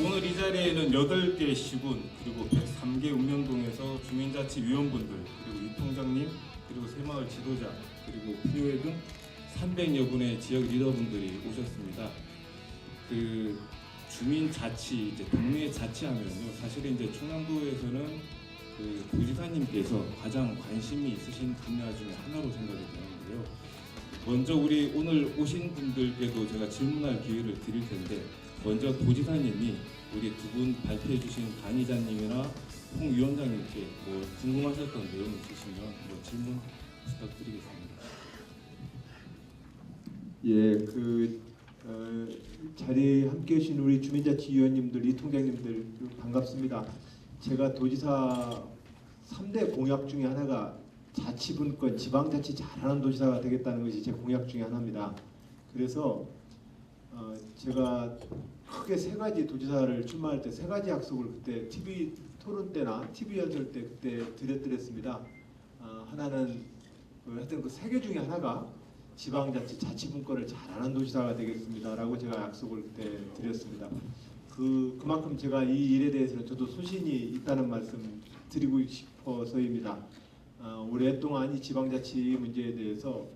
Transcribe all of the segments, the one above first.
오늘 이 자리에는 8개 시군 그리고 103개 읍면동에서 주민자치위원분들 그리고 이 통장님 그리고 새마을 지도자 그리고 필요회 등 300여 분의 지역 리더분들이 오셨습니다. 그 주민자치 이제 동네 자치하면요 사실은 이제 충남도에서는 그 도지사님께서 가장 관심이 있으신 분야 중에 하나로 생각이 되는데요. 먼저 우리 오늘 오신 분들께도 제가 질문할 기회를 드릴 텐데 먼저 도지사님이 우리 두 분 발표해 주신 강 이사님이나 홍 위원장님께 뭐 궁금하셨던 내용 있으시면 뭐 질문 부탁드리겠습니다. 자리에 함께 계신 우리 주민자치위원님들, 이 통장님들 반갑습니다. 제가 도지사 3대 공약 중에 하나가 자치분권, 지방자치 잘하는 도지사가 되겠다는 것이 제 공약 중에 하나입니다. 그래서 제가 크게 3가지 도지사를 출마할 때 3가지 약속을 그때 TV 토론 때나 TV 연설 때 그때 드렸습니다. 하나는 하여튼 그 3개 중에 하나가 지방자치 자치분권을 잘하는 도지사가 되겠습니다라고 제가 약속을 그때 드렸습니다. 그만큼 제가 이 일에 대해서는 저도 소신이 있다는 말씀 드리고 싶어서입니다. 오랫동안 이 지방자치 문제에 대해서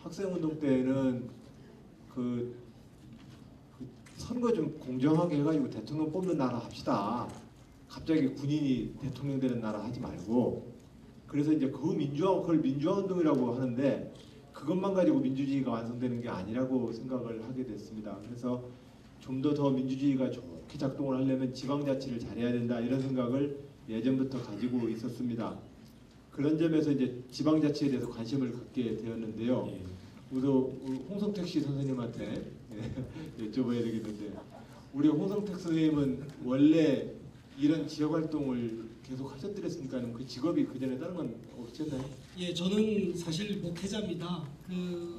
학생운동 때는 그 선거 좀 공정하게 해가지고 대통령 뽑는 나라 합시다. 갑자기 군인이 대통령 되는 나라 하지 말고. 그래서 이제 그걸 민주화운동이라고 하는데 그것만 가지고 민주주의가 완성되는 게 아니라고 생각을 하게 됐습니다. 그래서 좀 더 민주주의가 좋게 작동을 하려면 지방자치를 잘해야 된다 이런 생각을 예전부터 가지고 있었습니다. 그런 점에서 이제 지방자치에 대해서 관심을 갖게 되었는데요. 우선 홍성택 씨 선생님한테 여쭤봐야 되겠는데 우리 홍성택 선생님은 원래 이런 지역 활동을 계속 하셨더랬습니까? 아니면 그 직업이 그 전에 다른 건 없었나요? 예, 저는 사실 목회자입니다.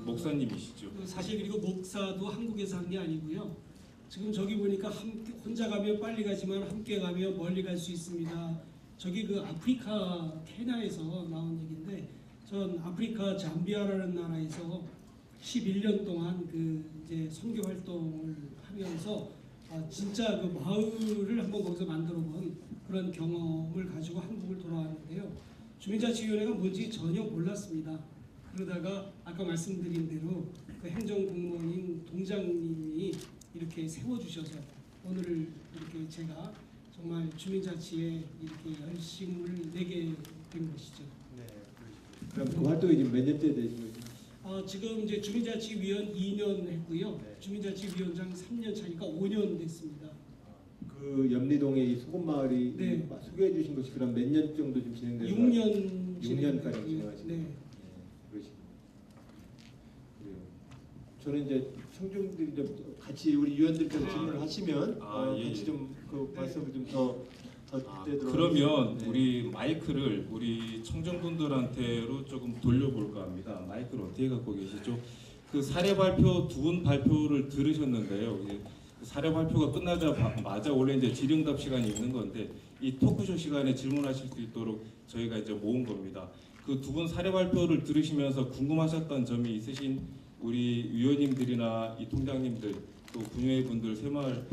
목사님이시죠? 사실 그리고 목사도 한국에서 한 게 아니고요. 지금 저기 보니까 혼자 가면 빨리 가지만 함께 가면 멀리 갈 수 있습니다. 저기 그 아프리카 케냐에서 나온 얘기인데, 전 아프리카 잠비아라는 나라에서 11년 동안 그 이제 선교 활동을 하면서 진짜 그 마을을 한번 거기서 만들어 본 그런 경험을 가지고 한국을 돌아왔는데요. 주민자치위원회가 뭔지 전혀 몰랐습니다. 그러다가 아까 말씀드린 대로 그 행정공무원인 동장님이 이렇게 세워주셔서 오늘 이렇게 제가 정말 주민자치에 이렇게 열심을 내게 된 것이죠. 네. 그럼 그 활동이 지금 몇 년째 되신 거죠? 지금 이제 주민자치위원 2년 했고요. 네. 주민자치위원장 3년 차니까 5년 됐습니다. 그 염리동의 이 소금마을이 네. 소개해 주신 것이 그럼 몇 년 정도 좀 진행된 거예요? 6년 6년까지 진행하신 네. 거예요? 그러시군요. 그래요. 저는 이제 청중들이 좀 같이 우리 위원들께서 질문을 하시면 같이 좀 그 말씀을 좀 더 그러면 네. 우리 마이크를 우리 청중분들한테로 조금 돌려볼까 합니다. 마이크를 어떻게 갖고 계시죠? 그 사례 발표 두 분 발표를 들으셨는데요. 이제 사례 발표가 끝나자마자 원래 이제 질의응답 시간이 있는 건데 이 토크쇼 시간에 질문하실 수 있도록 저희가 이제 모은 겁니다. 그 두 분 사례 발표를 들으시면서 궁금하셨던 점이 있으신 우리 위원님들이나 이 통장님들 또 분유회 분들 새마을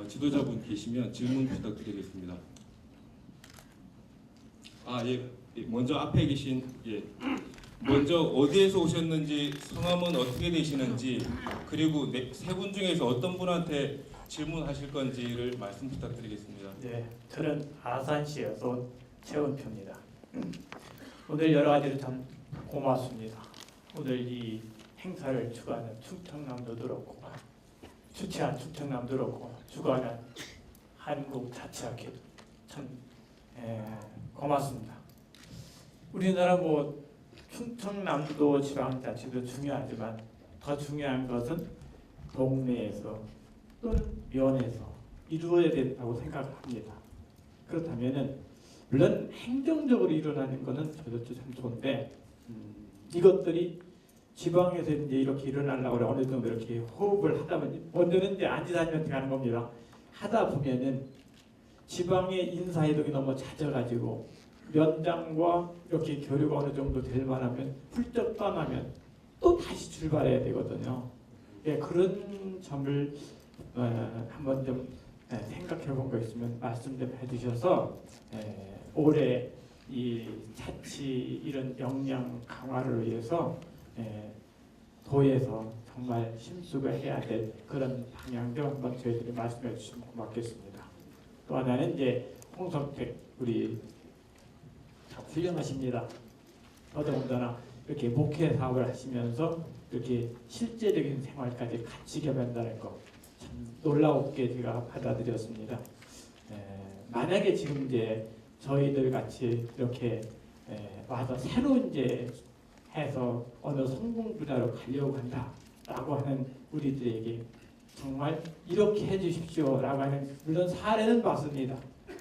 지도자분 계시면 질문 부탁드리겠습니다. 먼저 앞에 계신 먼저 어디에서 오셨는지 성함은 어떻게 되시는지 그리고 세 분 중에서 어떤 분한테 질문하실 건지를 말씀 부탁드리겠습니다. 네, 저는 아산시에서 온 최은표입니다. 오늘 여러 가지로 참 고맙습니다. 오늘 이 행사를 주관하는 충청남도 그렇고 주최한 충청남도 그렇고 주관한 한국자치학회도 참 고맙습니다. 우리나라 충청남도 지방자치도 중요하지만 더 중요한 것은 동네에서 또는 면에서 이루어야 된다고 생각합니다. 그렇다면은 물론 행정적으로 일어나는 것은 저도 참 좋은데 이것들이 지방에서 이제 이렇게 일어나려고 어느 정도 이렇게 호흡을 하다 보니 먼저는 이제 안지사님한테 가는 겁니다. 하다 보면은 지방의 인사이동이 너무 잦아가지고 면장과 이렇게 교류가 어느 정도 될 만하면 훌쩍 떠나면 또 다시 출발해야 되거든요. 예, 그런 점을 한번 좀 생각해 본 거 있으면 말씀 좀 해주셔서 올해 이 자치 이런 역량 강화를 위해서 도에서 정말 심수가 해야 될 그런 방향도 한번 저희들이 말씀해 주시면 고맙겠습니다. 또 하나는 이제 홍성택 우리 참 훌륭하십니다. 더더군다나 이렇게 목회 사업을 하시면서 이렇게 실제적인 생활까지 같이 겸한다는 거 참 놀라웠게 제가 받아들였습니다. 만약에 지금 이제 저희들 같이 이렇게 와서 새로 이제 해서 어느 성공 분야로 가려고 한다라고 하는 우리들에게 정말 이렇게 해주십시오라고 하는 물론 사례는 봤습니다.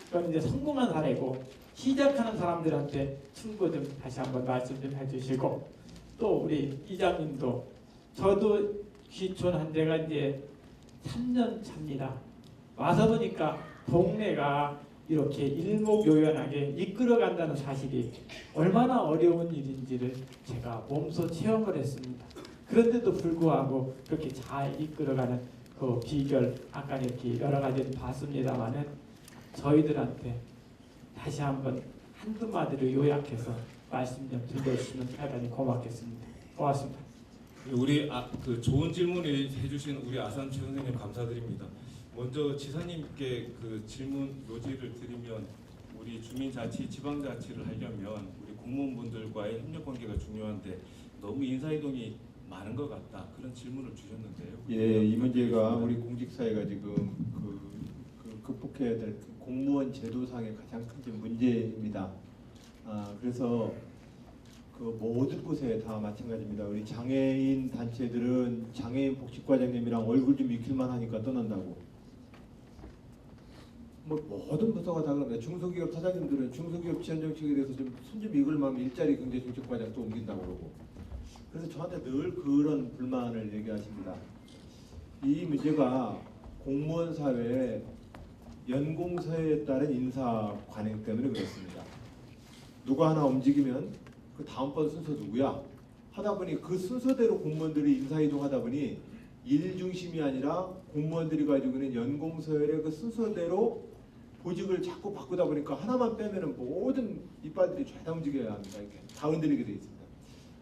그럼 이제 성공한 사례고 시작하는 사람들한테 충고 좀 다시 한번 말씀 좀 해주시고 또 우리 이장님도 저도 귀촌한 데가 이제 3년 차입니다. 와서 보니까 동네가 이렇게 일목요연하게 이끌어간다는 사실이 얼마나 어려운 일인지를 제가 몸소 체험을 했습니다. 그런데도 불구하고 그렇게 잘 이끌어가는 그 비결 아까 이렇게 여러 가지를 봤습니다만은 저희들한테 다시 한번 한두 마디로 요약해서 말씀 좀 들려주시면 대단히 고맙겠습니다. 고맙습니다. 우리 그 좋은 질문을 해주신 우리 아산 최 선생님 감사드립니다. 먼저 지사님께 그 질문 요지를 드리면 우리 주민자치, 지방자치를 하려면 우리 공무원분들과의 협력관계가 중요한데 너무 인사이동이 많은 것 같다 그런 질문을 주셨는데요. 예, 이 문제가 우리 공직사회가 지금 극복해야 될 공무원 제도상의 가장 큰 문제입니다. 그래서 그 모든 곳에 다 마찬가지입니다. 우리 장애인 단체들은 장애인 복지과장님이랑 얼굴 좀 익힐만 하니까 떠난다고. 뭐 모든 부서가 다 그럽니다. 중소기업 사장님들은 중소기업 지원 정책에 대해서 좀 손 좀 익을만 일자리 경제 정책과장 또 옮긴다고 그러고. 그래서 저한테 늘 그런 불만을 얘기하십니다. 이 문제가 공무원 사회의 연공서에 따른 인사 관행 때문에 그렇습니다. 누가 하나 움직이면 그 다음번 순서 누구야? 하다 보니 그 순서대로 공무원들이 인사이동하다 보니 일 중심이 아니라 공무원들이 가지고 있는 연공서열의 그 순서대로 보직을 자꾸 바꾸다 보니까 하나만 빼면은 모든 이빨들이 죄다 움직여야 합니다. 이렇게 다 흔들리게 돼 있습니다.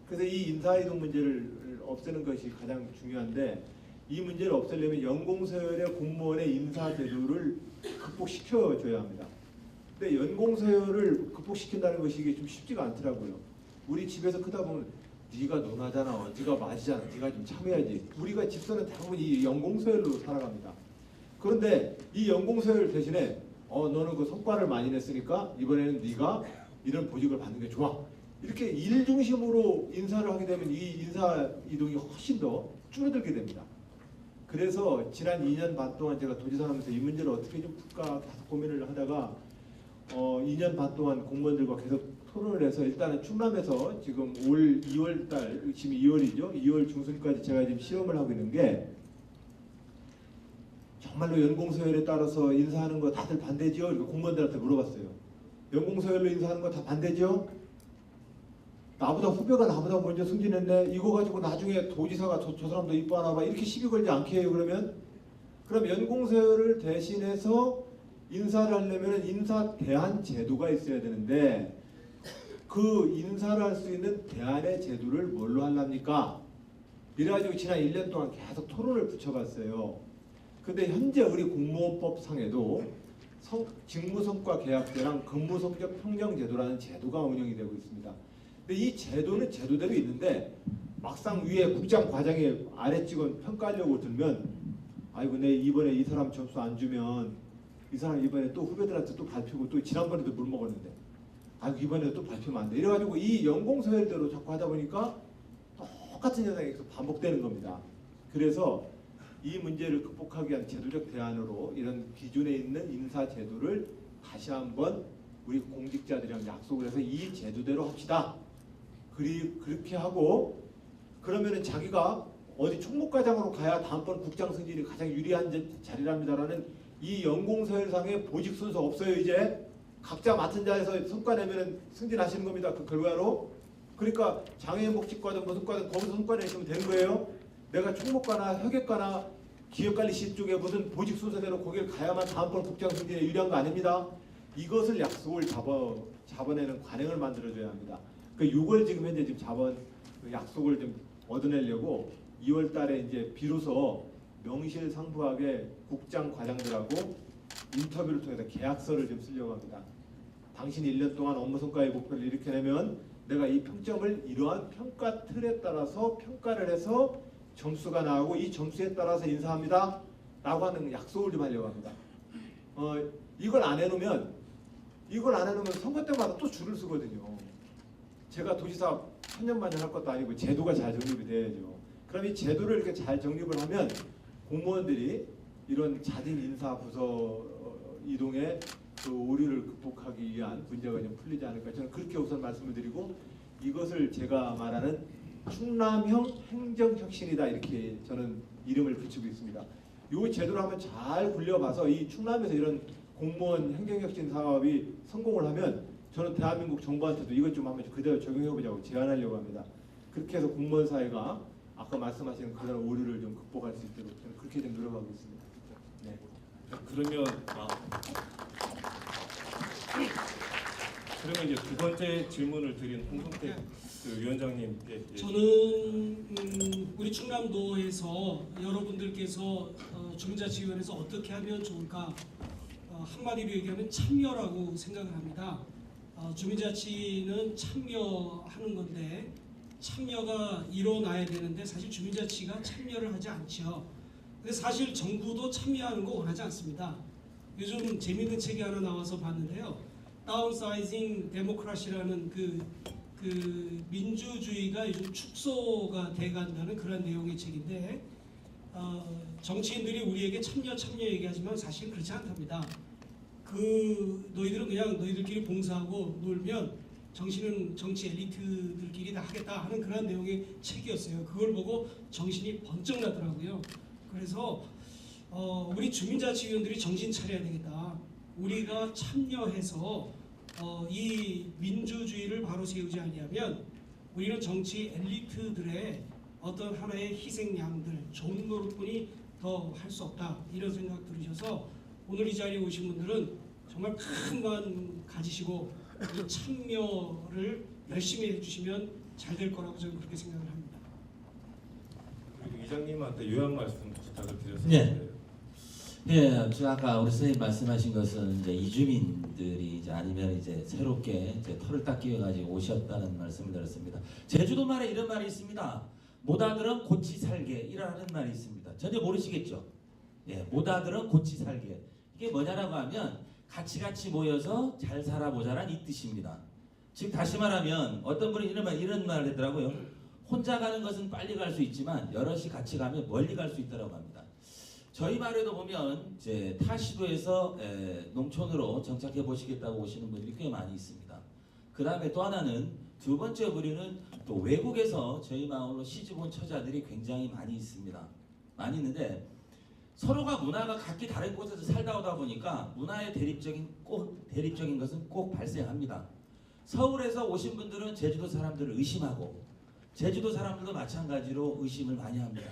그래서 이 인사이동 문제를 없애는 것이 가장 중요한데 이 문제를 없애려면 연공서열의 공무원의 인사 제도를 극복시켜줘야 합니다. 근데 연공서열을 극복시킨다는 것이 이게 좀 쉽지가 않더라고요. 우리 집에서 크다 보면 네가 논하잖아, 네가 맞이잖아, 네가 좀 참여해야지. 우리가 집사는 대부분 이 연공서열로 살아갑니다. 그런데 이 연공서열 대신에 너는 그 성과를 많이 냈으니까 이번에는 네가 이런 보직을 받는 게 좋아. 이렇게 일 중심으로 인사를 하게 되면 이 인사 이동이 훨씬 더 줄어들게 됩니다. 그래서 지난 2년 반 동안 제가 도지사 하면서 이 문제를 어떻게 좀 풀까 계속 고민을 하다가 2년 반 동안 공무원들과 계속 토론을 해서 일단은 충남에서 지금 올 2월 달, 지금 2월이죠. 2월 중순까지 제가 지금 시험을 하고 있는 게 정말로 연공서열에 따라서 인사하는 거 다들 반대죠? 이렇게 공무원들한테 물어봤어요. 연공서열로 인사하는 거 다 반대죠? 나보다 후배가 나보다 먼저 승진했네. 이거 가지고 나중에 도지사가 저 사람도 이뻐하나 봐. 이렇게 시비 걸지 않게 해요. 그럼 연공서열을 대신해서 인사를 하려면 인사 대안 제도가 있어야 되는데 그 인사를 할 수 있는 대안의 제도를 뭘로 하랍니까? 이래가지고 지난 1년 동안 계속 토론을 붙여봤어요. 근데 현재 우리 공무원법상에도 직무성과 계약제랑 근무성적 평정제도라는 제도가 운영이 되고 있습니다. 근데 이 제도는 제도대로 있는데 막상 위에 국장 과장이 아래 직원 평가하려고 들면 아이고 내 이번에 이 사람 점수 안 주면 이 사람 이번에 또 후배들한테 또 발표고 또 지난번에도 물 먹었는데 아이고 이번에도 또 발표면 안 돼. 이래가지고 이 연공서열대로 자꾸 하다 보니까 똑같은 현상이 계속 반복되는 겁니다. 그래서 이 문제를 극복하기 위한 제도적 대안으로 이런 기존에 있는 인사 제도를 다시 한번 우리 공직자들이랑 약속을 해서 이 제도대로 합시다. 그렇게 하고 그러면은 자기가 어디 총무과장으로 가야 다음번 국장 승진이 가장 유리한 자리랍니다라는 이 연공서열상의 보직 순서 없어요. 이제 각자 맡은 자에서 성과 내면은 승진하시는 겁니다. 그 결과로. 그러니까 장애인 복지과든 무슨 과든 거기서 성과 내시면 되는 거예요. 내가 총무과나 협의과나 기업관리실 쪽에 무슨 보직 순서대로 거기를 가야만 다음번 국장 승진에 유리한 거 아닙니다. 이것을 약속을 잡아내는 관행을 만들어줘야 합니다. 그 6월 지금 현재 지금 그 약속을 좀 얻어내려고 2월 달에 이제 비로소 명실상부하게 국장 과장들하고 인터뷰를 통해서 계약서를 좀 쓰려고 합니다. 당신이 1년 동안 업무 성과의 목표를 이렇게 내면 내가 이 평점을 이러한 평가 틀에 따라서 평가를 해서 점수가 나오고 이 점수에 따라서 인사합니다 라고 하는 약속을 좀 하려고 합니다. 이걸 안 해놓으면 선거 때마다 또 줄을 서거든요. 제가 도지사 천년만년 할 것도 아니고 제도가 잘 정립이 돼야죠. 그럼 이 제도를 이렇게 잘 정립을 하면 공무원들이 이런 잦은 인사 부서 이동의 그 오류를 극복하기 위한 문제가 좀 풀리지 않을까, 저는 그렇게 우선 말씀을 드리고, 이것을 제가 말하는 충남형 행정혁신이다 이렇게 저는 이름을 붙이고 있습니다. 이 제도를 한번 잘 굴려봐서 이 충남에서 이런 공무원 행정혁신 사업이 성공을 하면 저는 대한민국 정부한테도 이것 좀 한번 그대로 적용해보자고 제안하려고 합니다. 그렇게 해서 공무원 사회가 아까 말씀하신 그런 오류를 좀 극복할 수 있도록 저는 그렇게 좀 노력하고 있습니다. 네. 그러면 이제 두 번째 질문을 드린 홍성택 그 위원장님께 저는 우리 충남도에서 여러분들께서 주민자치위원회에서 어떻게 하면 좋을까, 한마디로 얘기하면 참여라고 생각을 합니다. 주민자치는 참여하는 건데 참여가 일어나야 되는데 사실 주민자치가 참여를 하지 않죠. 근데 사실 정부도 참여하는 거 원하지 않습니다. 요즘 재미있는 책이 하나 나와서 봤는데요. 다운사이징 데모크라시라는 그 민주주의가 요즘 축소가 돼간다는 그런 내용의 책인데, 정치인들이 우리에게 참여 얘기하지만 사실 그렇지 않답니다. 너희들은 그냥 너희들끼리 봉사하고 놀면 정치는 정치 엘리트들끼리 다 하겠다 하는 그런 내용의 책이었어요. 그걸 보고 정신이 번쩍 나더라고요. 그래서 우리 주민자치위원들이 정신 차려야 되겠다. 우리가 참여해서 이 민주주의를 바로 세우지 않으면 우리는 정치 엘리트들의 어떤 하나의 희생양들, 좋은 노릇뿐이 더 할 수 없다, 이런 생각 들으셔서 오늘 이 자리에 오신 분들은 정말 큰 마음 가지시고 이 참여를 열심히 해주시면 잘 될 거라고 저는 그렇게 생각을 합니다. 그리고 이장님한테 요약 말씀 부탁을 드렸습니다. 네. 예, 저 아까 우리 선생님 말씀하신 것은 이제 이주민들이 이제 아니면 이제 새롭게 이제 털을 딱 끼워가지고 오셨다는 말씀을 드렸습니다. 제주도 말에 이런 말이 있습니다. 못아들은 고치 살게 이라는 말이 있습니다. 전혀 모르시겠죠? 예, 못아들은 고치 살게. 이게 뭐냐라고 하면 같이 모여서 잘 살아보자란 이 뜻입니다. 즉 다시 말하면 어떤 분이 이런 말을 했더라고요. 혼자 가는 것은 빨리 갈 수 있지만 여럿이 같이 가면 멀리 갈 수 있다고 합니다. 저희 말에도 보면 이제 타 시도에서 농촌으로 정착해 보시겠다고 오시는 분들이 꽤 많이 있습니다. 그 다음에 또 하나는 두 번째 부류는 또 외국에서 저희 마을로 시집 온 처자들이 굉장히 많이 있습니다. 많이 있는데 서로가 문화가 각기 다른 곳에서 살다 오다 보니까 문화의 대립적인 것은 꼭 발생합니다. 서울에서 오신 분들은 제주도 사람들을 의심하고 제주도 사람들도 마찬가지로 의심을 많이 합니다.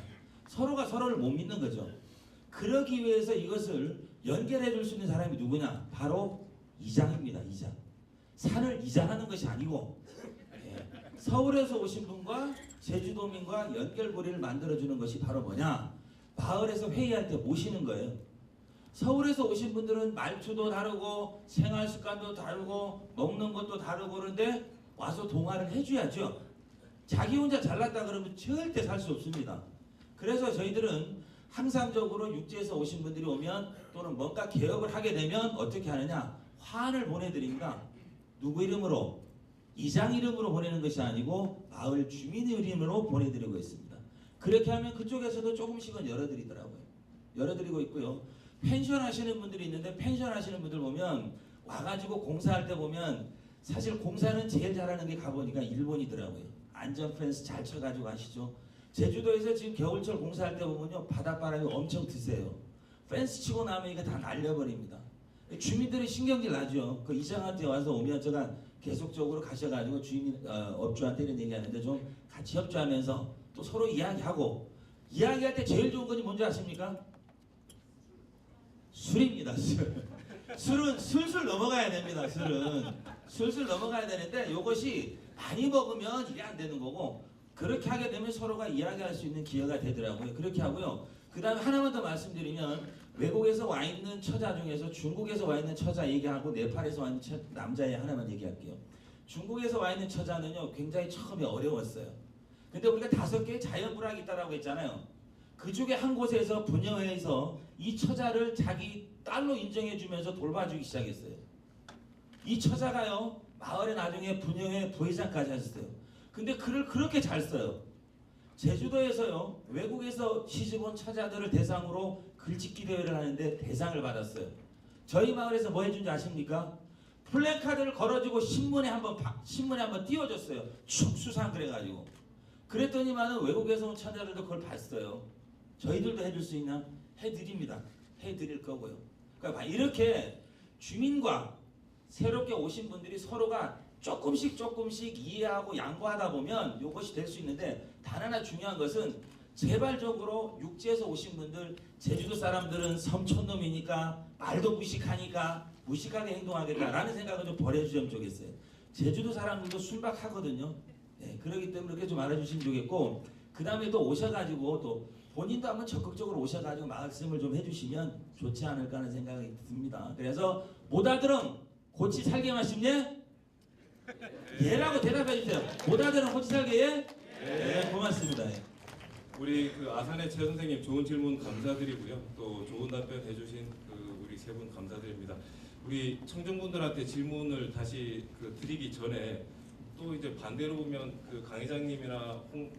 서로가 서로를 못 믿는 거죠. 그러기 위해서 이것을 연결해 줄 수 있는 사람이 누구냐? 바로 이장입니다. 이장. 산을 이장하는 것이 아니고 서울에서 오신 분과 제주도민과 연결고리를 만들어주는 것이 바로 뭐냐? 마을에서 회의할 때 모시는 거예요. 서울에서 오신 분들은 말투도 다르고 생활습관도 다르고 먹는 것도 다르고 그런데 와서 동화를 해줘야죠. 자기 혼자 잘났다 그러면 절대 살 수 없습니다. 그래서 저희들은 항상적으로 육지에서 오신 분들이 오면 또는 뭔가 개업을 하게 되면 어떻게 하느냐? 화환을 보내드립니다. 누구 이름으로? 이장 이름으로 보내는 것이 아니고 마을 주민 이름으로 보내드리고 있습니다. 그렇게 하면 그쪽에서도 조금씩은 열어드리고 있고요. 펜션 하시는 분들이 있는데 펜션 하시는 분들 보면 와가지고 공사할 때 보면 사실 공사는 제일 잘하는 게 가보니까 일본이더라고요. 안전 펜스 잘 쳐가지고 가시죠. 제주도에서 지금 겨울철 공사할 때 보면요 바닷바람이 엄청 드세요. 펜스 치고 나면 이거 다 날려버립니다. 주민들이 신경질 나죠. 그 이장한테 와서 오면 제가 계속적으로 가셔가지고 주민 업주한테 이런 얘기하는데 좀 같이 협조하면서 또 서로 이야기하고 이야기할 때 제일 좋은 것이 뭔지 아십니까? 술입니다. 술은 술술 넘어가야 됩니다. 술은 술술 넘어가야 되는데 이것이 많이 먹으면 이게 안 되는 거고 그렇게 하게 되면 서로가 이야기할 수 있는 기회가 되더라고요. 그렇게 하고요. 그 다음에 하나만 더 말씀드리면 외국에서 와 있는 처자 중에서 중국에서 와 있는 처자 얘기하고 네팔에서 와 있는 남자애 하나만 얘기할게요. 중국에서 와 있는 처자는요 굉장히 처음에 어려웠어요. 근데 우리가 5개의 자연불학이 있다라고 했잖아요. 그 중에 한 곳에서 분여회에서 이 처자를 자기 딸로 인정해주면서 돌봐주기 시작했어요. 이 처자가요 마을에 나중에 분여회 부회장까지 하셨어요. 근데 글을 그렇게 잘 써요. 제주도에서요 외국에서 시집온 처자들을 대상으로 글짓기 대회를 하는데 대상을 받았어요. 저희 마을에서 뭐 해준지 아십니까? 플래카드를 걸어주고 신문에 한번 띄워줬어요. 축수상 그래가지고. 그랬더니만은 외국에서 온 처자들도 그걸 봤어요. 저희들도 해줄 수 있나? 해드립니다. 해드릴 거고요. 그러니까 이렇게 주민과 새롭게 오신 분들이 서로가 조금씩 이해하고 양보하다 보면 이것이 될 수 있는데 단 하나 중요한 것은 재발적으로 육지에서 오신 분들 제주도 사람들은 섬촌놈이니까 말도 무식하니까 무식하게 행동하겠다라는 생각은 좀 버려주시면 좋겠어요. 제주도 사람들도 순박하거든요. 네, 그렇기 때문에 그렇게 좀 알아주시면 좋겠고 그 다음에 또 오셔가지고 또 본인도 한번 적극적으로 오셔가지고 말씀을 좀 해주시면 좋지 않을까 하는 생각이 듭니다. 그래서 못 알아들음 고치 살게 마십네? 예라고 대답해 주세요. 못 알아들음 고치 살게 예? 네, 고맙습니다. 예. 우리 그 아산의 최 선생님 좋은 질문 감사드리고요. 또 좋은 답변 해주신 그 우리 세 분 감사드립니다. 우리 청중분들한테 질문을 다시 드리기 전에 또 이제 반대로 보면 그 강 회장님이나 홍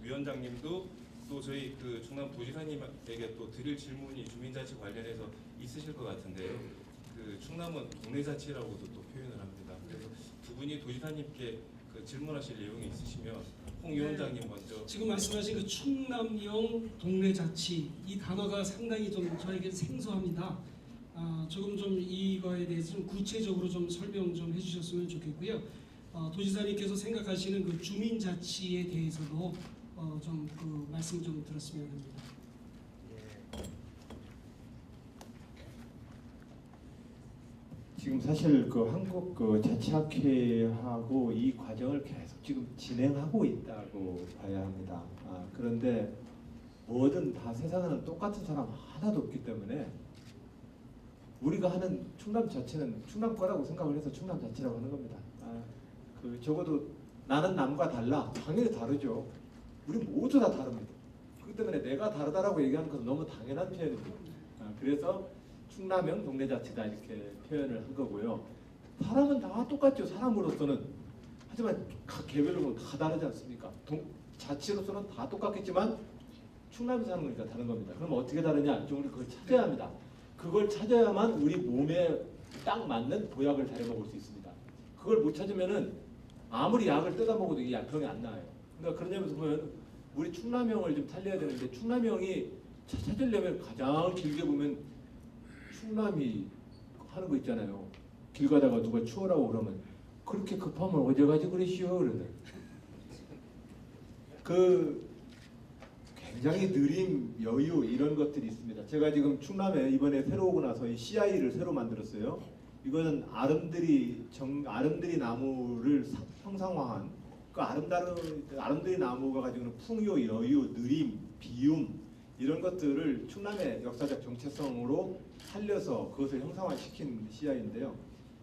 위원장님도 또 저희 그 충남 도지사님에게 또 드릴 질문이 주민자치 관련해서 있으실 것 같은데요. 그 충남은 동네자치라고도 또 표현을 합니다. 그래서 두 분이 도지사님께 그 질문하실 내용이 있으시면 홍 위원장님 먼저. 지금 말씀하신 그 충남형 동네자치 이 단어가 상당히 좀 저에게 생소합니다. 조금 좀 이거에 대해서 좀 구체적으로 좀 설명 좀 해주셨으면 좋겠고요. 도지사님께서 생각하시는 그 주민자치에 대해서도 좀 그 말씀 좀 들었으면 합니다. 지금 사실 그 한국 그 자치학회하고 이 과정을 계속 지금 진행하고 있다고 봐야 합니다. 그런데 뭐든 다 세상에는 똑같은 사람 하나도 없기 때문에 우리가 하는 충남 자치는 충남 거라고 생각을 해서 충남 자치라고 하는 겁니다. 그 적어도 나는 남과 달라 당연히 다르죠. 우리 모두 다 다릅니다. 그렇기 때문에 내가 다르다라고 얘기하는 것은 너무 당연한 표현입니다. 그래서 충남형 동네자치다 이렇게 표현을 한 거고요. 사람은 다 똑같죠. 사람으로서는. 하지만 각 개별로 다 다르지 않습니까? 자치로서는 다 똑같겠지만 충남에 사는 거니까 다른 겁니다. 그럼 어떻게 다르냐? 좀 우리 그걸 찾아야 합니다. 그걸 찾아야만 우리 몸에 딱 맞는 보약을 다려 먹을 수 있습니다. 그걸 못 찾으면은 아무리 약을 뜯어 먹어도 이 병이 안 나아요. 그러니까 그런 점에서 보면 우리 충남형을 좀 살려야 되는데 충남형이 찾으려면 가장 길게 보면 충남이 하는 거 있잖아요. 길 가다가 누가 추워라고 그러면 그렇게 급하면 어제 가지 그러시오 그러네. 그 굉장히 느림, 여유 이런 것들이 있습니다. 제가 지금 충남에 이번에 새로 오고 나서 이 CI를 새로 만들었어요. 이거는 아름드리 나무를 형상화한 그 아름드리 나무가 가지고 있는 풍요, 여유, 느림, 비움 이런 것들을 충남의 역사적 정체성으로 살려서 그것을 형상화시킨 CI인데요.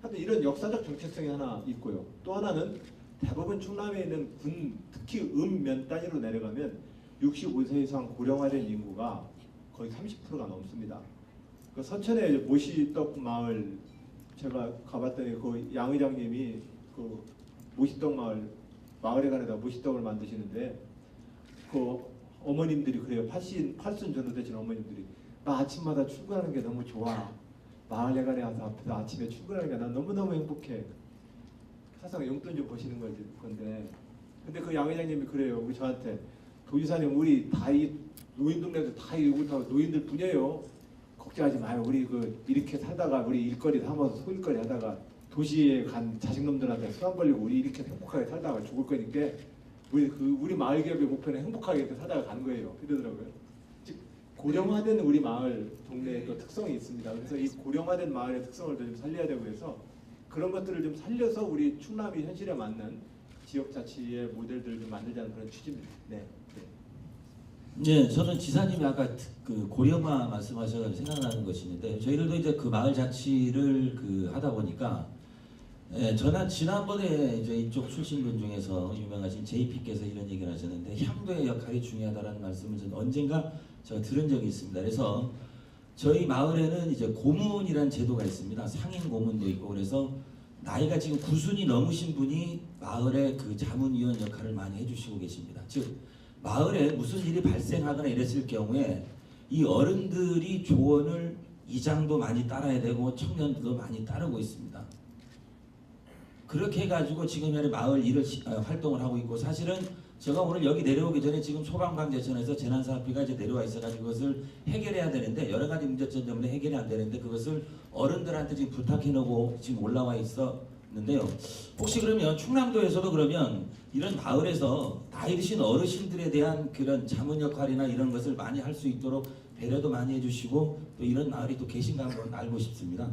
하여튼 이런 역사적 정체성이 하나 있고요. 또 하나는 대부분 충남에 있는 군, 특히 면 단위로 내려가면 65세 이상 고령화된 인구가 거의 30%가 넘습니다. 그 서천의 모시떡 마을 제가 가봤더니 그 양 의장님이 그 모시떡 마을에 가려다 모시떡을 만드시는데 그 어머님들이 그래요. 팔순 전후 되신 어머님들이 나 아침마다 출근하는 게 너무 좋아. 마을에 가려 와서 앞에서 아침에 출근하는 게 난 너무너무 행복해. 사실상 용돈 좀 버시는 건데 근데 그 양 회장님이 그래요. 우리 저한테 도지사님 우리 다 이 노인 동네도 다 이거 다 노인들 뿐이에요. 걱정하지 마요. 우리 그 이렇게 살다가 우리 일거리 삼아서 소일거리 하다가 도시에 간 자식놈들한테 수감 걸리고 우리 이렇게 행복하게 살다가 죽을 거니까 우리 마을 기업의 목표는 행복하게 살다가 가는 거예요. 이러더라고요. 즉 고령화된 우리 마을 동네의 또 특성이 있습니다. 그래서 이 고령화된 마을의 특성을 좀 살려야 되고 해서 그런 것들을 좀 살려서 우리 충남이 현실에 맞는 지역자치의 모델들을 좀 만들자는 그런 취지입니다. 네. 네, 저는 지사님이 아까 그 고령화 말씀하셔서 생각나는 것이 있는데 저희들도 이제 그 마을 자치를 그 하다 보니까 저는 지난번에 이제 이쪽 출신분 중에서 유명하신 JP께서 이런 얘기를 하셨는데 향도의 역할이 중요하다는 말씀을 저는 언젠가 제가 들은 적이 있습니다. 그래서 저희 마을에는 이제 고문이라는 제도가 있습니다. 상인 고문도 있고 그래서 나이가 지금 90이 넘으신 분이 마을의 그 자문위원 역할을 많이 해주시고 계십니다. 즉 마을에 무슨 일이 발생하거나 이랬을 경우에 이 어른들이 조언을 이장도 많이 따라야 되고 청년들도 많이 따르고 있습니다. 그렇게 해가지고 지금 현재 마을 일을 활동을 하고 있고 사실은 제가 오늘 여기 내려오기 전에 지금 소방관제천에서 재난사업비가 이제 내려와 있어가지고 그것을 해결해야 되는데 여러 가지 문제점 때문에 해결이 안 되는데 그것을 어른들한테 지금 부탁해놓고 지금 올라와 있었는데요. 혹시 그러면 충남도에서도 그러면 이런 마을에서 나이 드신 어르신들에 대한 그런 자문 역할이나 이런 것을 많이 할 수 있도록 배려도 많이 해주시고 또 이런 마을이 또 계신가 한번 알고 싶습니다.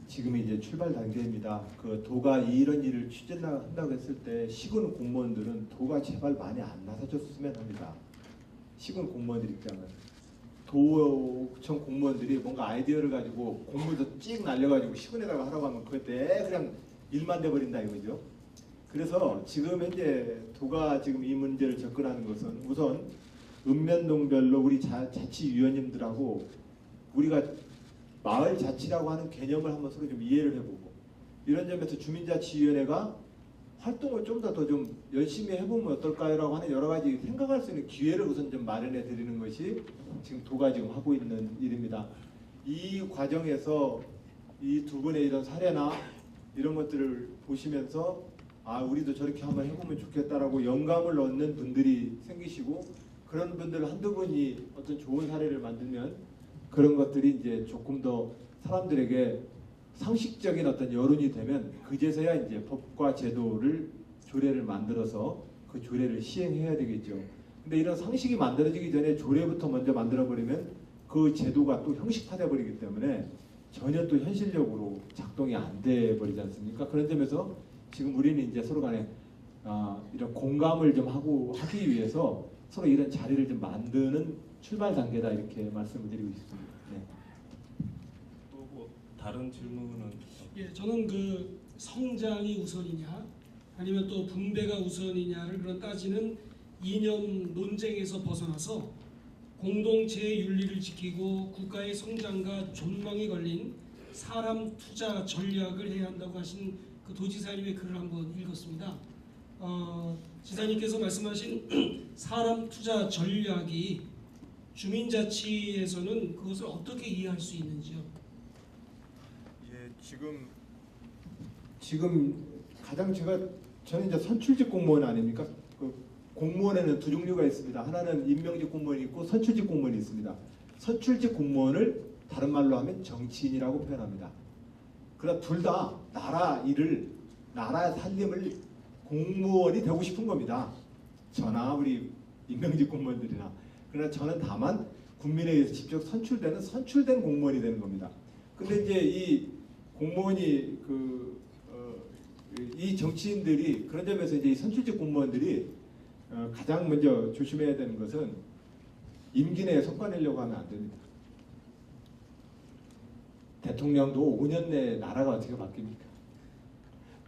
지금이 이제 출발 단계입니다. 그 도가 이런 일을 추진한다고 했을 때 시군 공무원들은 도가 제발 많이 안 나서줬으면 합니다. 시군 공무원들 입장은 도청 공무원들이 뭔가 아이디어를 가지고 공문서 찍 날려가지고 시군에다가 하라고 하면 그때 그냥 일만 돼버린다 이거죠. 그래서 지금 현재 도가 지금 이 문제를 접근하는 것은 우선 읍면동별로 우리 자치위원님들하고 우리가 마을 자치라고 하는 개념을 한번 서로 좀 이해를 해보고 이런 점에서 주민자치위원회가 활동을 좀 더 좀 열심히 해보면 어떨까요라고 하는 여러 가지 생각할 수 있는 기회를 우선 좀 마련해 드리는 것이 지금 도가 지금 하고 있는 일입니다. 이 과정에서 이 두 분의 이런 사례나 이런 것들을 보시면서 아 우리도 저렇게 한번 해보면 좋겠다라고 영감을 얻는 분들이 생기시고 그런 분들 한두 분이 어떤 좋은 사례를 만들면 그런 것들이 이제 조금 더 사람들에게 상식적인 어떤 여론이 되면 그제서야 이제 법과 제도를 조례를 만들어서 그 조례를 시행해야 되겠죠. 근데 이런 상식이 만들어지기 전에 조례부터 먼저 만들어 버리면 그 제도가 또 형식화돼 버리기 때문에 전혀 또 현실적으로 작동이 안 돼 버리지 않습니까? 그런 점에서 지금 우리는 이제 서로 간에 이런 공감을 좀 하기 위해서 서로 이런 자리를 좀 만드는 출발 단계다 이렇게 말씀을 드리고 싶습니다. 네. 또 뭐 다른 질문은 예, 저는 그 성장이 우선이냐 아니면 또 분배가 우선이냐를 그런 따지는 이념 논쟁에서 벗어나서 공동체의 윤리를 지키고 국가의 성장과 존망이 걸린 사람 투자 전략을 해야 한다고 하신 그 도지사님의 글을 한번 읽었습니다. 지사님께서 말씀하신 사람 투자 전략이 주민자치에서는 그것을 어떻게 이해할 수 있는지요? 예, 지금 가장 저는 이제 선출직 공무원 아닙니까? 그 공무원에는 두 종류가 있습니다. 하나는 임명직 공무원이 있고 선출직 공무원이 있습니다. 선출직 공무원을 다른 말로 하면 정치인이라고 표현합니다. 그러나 둘 다 나라 살림을 공무원이 되고 싶은 겁니다. 저나 우리 임명직 공무원들이나. 그러나 저는 다만 국민에 의해서 직접 선출된 공무원이 되는 겁니다. 근데 이제 이 공무원이 이 정치인들이 그런 점에서 이제 이 선출직 공무원들이 가장 먼저 조심해야 되는 것은 임기 내에 성과 내려고 하면 안 됩니다. 대통령도 5년 내에 나라가 어떻게 바뀝니까?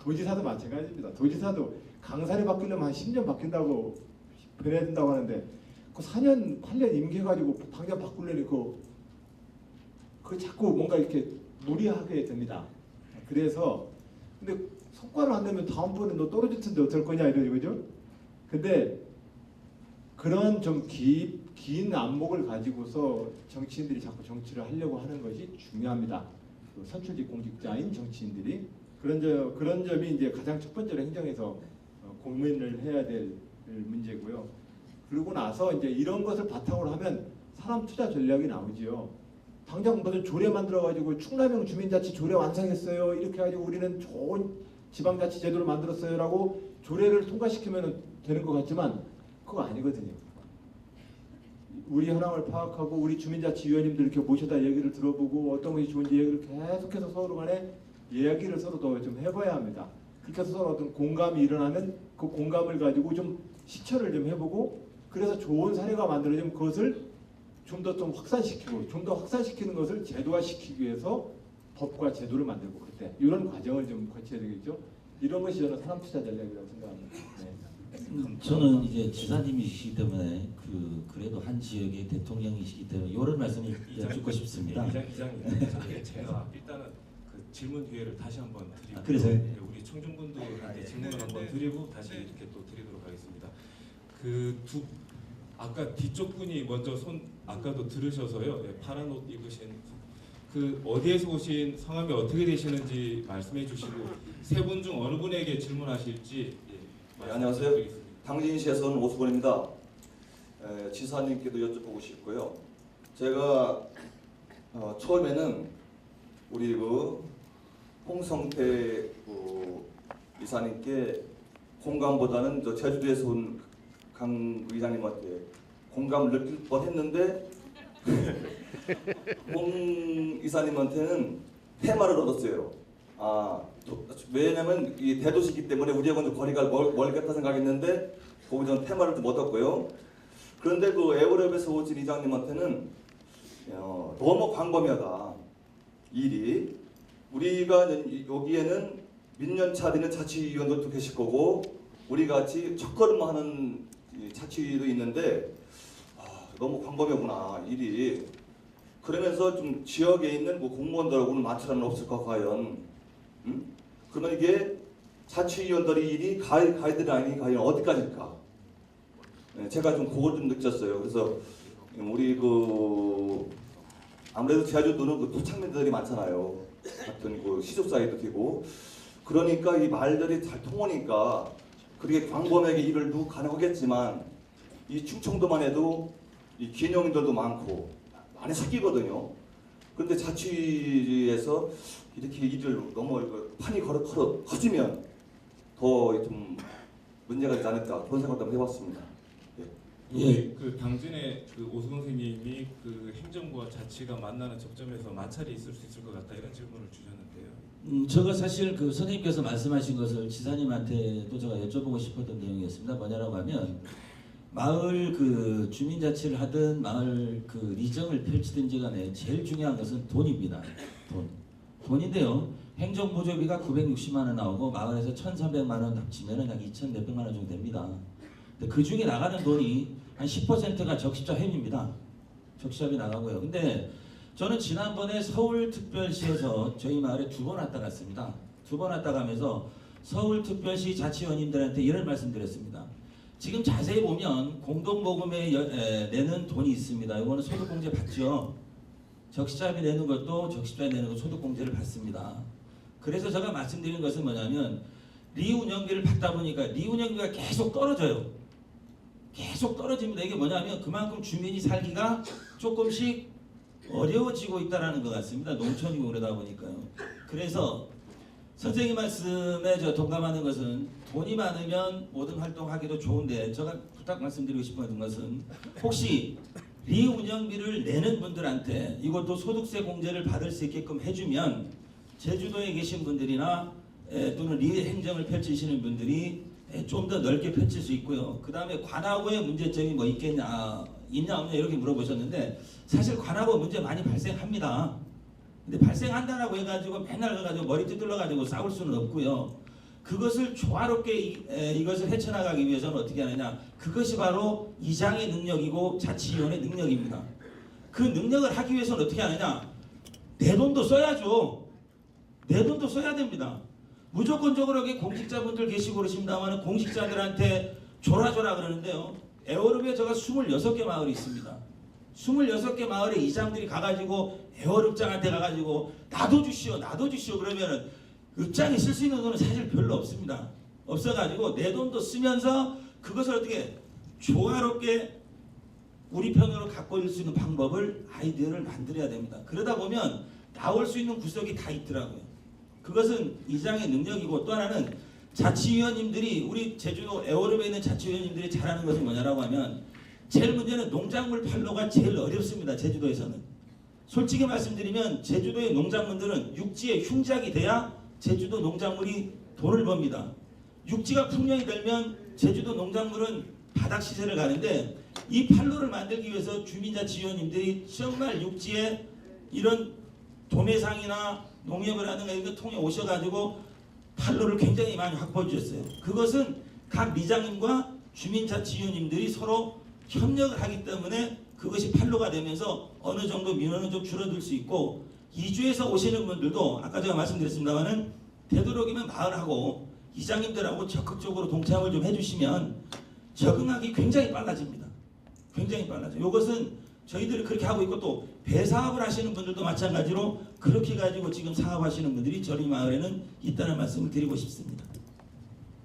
도지사도 마찬가지입니다. 도지사도 강산이 바뀌려면 한 10년 바뀐다고 변해야 된다고 하는데 그 4년, 8년 임기해가지고 당장 바꾸려니 그 자꾸 뭔가 이렇게 무리하게 됩니다. 그래서 근데 성과를 안 내면 다음번에 너 떨어질 텐데 어쩔 거냐 이거죠. 근데 그런 좀 긴 안목을 가지고서 정치인들이 자꾸 정치를 하려고 하는 것이 중요합니다. 그 선출직 공직자인 정치인들이 그런 점이 이제 가장 첫 번째로 행정에서 고민을 해야 될 문제고요. 그러고 나서 이제 이런 것을 바탕으로 하면 사람 투자 전략이 나오지요. 당장 무슨 조례 만들어가지고 충남형 주민자치 조례 완성했어요. 이렇게 해가지고 우리는 좋은 지방자치 제도를 만들었어요라고 조례를 통과시키면 되는 것 같지만 그거 아니거든요. 우리 현황을 파악하고 우리 주민자치위원님들 이렇게 모셔다 얘기를 들어보고 어떤 것이 좋은지 얘기를 계속해서 서로 간에 이야기를 서로 더 좀 해봐야 합니다. 그렇게 해서 서로 어떤 공감이 일어나면 그 공감을 가지고 좀 실천을 좀 해보고 그래서 좋은 사례가 만들어지면 그것을 좀 더 확산시키고 좀 더 확산시키는 것을 제도화시키기 위해서 법과 제도를 만들고 그때 이런 과정을 좀 거쳐야 되겠죠. 이런 것이 저는 사람투자 전략이라고 생각합니다. 네. 저는 이제 지사님이시기 때문에 그래도 한 지역의 대통령이시기 때문에 이런 말씀을 여쭙고 싶습니다. 이장님, 제가 일단은 그 질문 기회를 다시 한번 드리고 그래서요? 네, 우리 청중분들한테 질문을 한번 드리고 다시 이렇게 또 드리도록 하겠습니다. 아까 뒤쪽 분이 먼저 아까도 들으셔서요. 예, 파란 옷 입으신 어디에서 오신 성함이 어떻게 되시는지 말씀해 주시고 세 분 중 어느 분에게 질문하실지 네, 안녕하세요. 당진시에서 온 오수건입니다. 지사님께도 여쭤보고 싶고요. 제가 처음에는 우리 홍성태 이사님께 공감보다는 저 제주도에서 온 강 의장님한테 공감을 느낄 뻔했는데 홍 이사님한테는 테마를 얻었어요. 왜냐면 이 대도시이기 때문에 우리하고는 좀 거리가 멀겠다 생각했는데 거기서 테마를 좀 얻었고요. 그런데 그 에어랩에서 오신 이장님한테는 너무 광범위하다 일이. 우리가 여기에는 민년차 되는 자치위원들도 계실 거고 우리 같이 첫걸음하는 자치위도 있는데 너무 광범위하구나 일이. 그러면서 좀 지역에 있는 공무원들하고는 마찰은 없을까 과연? 그러면 이게 자치위원들의 일이 가이드라인이 과연 어디까지일까? 제가 좀 그걸 좀 느꼈어요. 그래서 우리 아무래도 제주도는 토착민들이 많잖아요. 같은 시족사회도 되고 그러니까 이 말들이 잘 통하니까 그렇게 광범위하게 일을 가능하겠지만 이 충청도만 해도 이 기농인들도 많고 많이 섞이거든요. 그런데 자치에서 이렇게 일을 너무 판이 커지면 더 좀 문제가 있지 않을까 그런 생각도 한번 해봤습니다. 예. 당진의 오 선생님이 행정부와 자치가 만나는 접점에서 마찰이 있을 수 있을 것 같다 이런 질문을 주셨는데요. 제가 사실 선생님께서 말씀하신 것을 지사님한테도 제가 여쭤보고 싶었던 내용이었습니다. 뭐냐라고 하면 마을 주민자치를 하든 마을 리정을 펼치든지 간에 제일 중요한 것은 돈입니다. 돈인데요. 행정보조비가 960만 원 나오고 마을에서 1,300만 원 합치면 약 2,400만 원 정도 됩니다. 그 중에 나가는 돈이 한 10%가 적십자회비입니다. 적십자회비 나가고요. 근데 저는 지난번에 서울특별시에서 저희 마을에 2번 왔다 갔습니다. 2번 왔다 가면서 서울특별시 자치위원님들한테 이런 말씀드렸습니다. 지금 자세히 보면 공동모금에 내는 돈이 있습니다. 이거는 소득공제 받죠. 적십자비 내는 것도 적십자비 내는 것 소득공제를 받습니다. 그래서 제가 말씀드리는 것은 뭐냐면 리운영비를 받다 보니까 리운영비가 계속 떨어져요. 계속 떨어집니다. 이게 뭐냐면 그만큼 주민이 살기가 조금씩 어려워지고 있다는 것 같습니다. 농촌이고 그러다 보니까요. 그래서 선생님 말씀에 저 동감하는 것은 돈이 많으면 모든 활동하기도 좋은데 제가 부탁 말씀드리고 싶은 것은 혹시 리운영비를 내는 분들한테 이것도 소득세 공제를 받을 수 있게끔 해주면 제주도에 계신 분들이나 또는 리행정을 펼치시는 분들이 좀 더 넓게 펼칠 수 있고요. 그 다음에 관하구의 문제점이 뭐 있냐 없냐 이렇게 물어보셨는데 사실 관하구 문제 많이 발생합니다. 근데 발생한다라고 해가지고 맨날 가가지고 머리 뜯을러가지고 싸울 수는 없고요. 그것을 조화롭게 이것을 헤쳐나가기 위해서는 어떻게 하느냐. 그것이 바로 이장의 능력이고 자치위원의 능력입니다. 그 능력을 하기 위해서는 어떻게 하느냐. 내 돈도 써야죠. 내 돈도 써야 됩니다. 무조건적으로 공직자분들 계시고 그러십니다만 공직자들한테 줘라 그러는데요. 에어룹에 제가 26개 마을이 있습니다. 26개 마을의 이장들이 가가지고 에어룹장한테 가가지고 나도 주시오 그러면은 읍장이 쓸 수 있는 돈은 사실 별로 없습니다. 없어가지고 내 돈도 쓰면서 그것을 어떻게 조화롭게 우리 편으로 갖고 올 수 있는 방법을 아이디어를 만들어야 됩니다. 그러다 보면 나올 수 있는 구석이 다 있더라고요. 그것은 이장의 능력이고 또 하나는 자치위원님들이 우리 제주도 에어룹에 있는 자치위원님들이 잘하는 것은 뭐냐라고 하면 제일 문제는 농작물 판로가 제일 어렵습니다. 제주도에서는. 솔직히 말씀드리면 제주도의 농작물들은 육지에 흉작이 돼야 제주도 농작물이 돈을 법니다. 육지가 풍년이 들면 제주도 농작물은 바닥 시세를 가는데 이 판로를 만들기 위해서 주민자치위원님들이 정말 육지에 이런 도매상이나 농협을 하는 이런 통해 오셔가지고 판로를 굉장히 많이 확보해 주셨어요. 그것은 각 리장님과 주민자치위원님들이 서로 협력을 하기 때문에 그것이 판로가 되면서 어느 정도 민원은 좀 줄어들 수 있고, 이주에서 오시는 분들도 아까 제가 말씀드렸습니다마는 되도록이면 마을하고 이장님들하고 적극적으로 동참을 좀 해주시면 적응하기 굉장히 빨라집니다. 굉장히 빨라져. 이것은 저희들이 그렇게 하고 있고, 또 배사업을 하시는 분들도 마찬가지로 그렇게 가지고 지금 사업하시는 분들이 저희 마을에는 있다는 말씀을 드리고 싶습니다.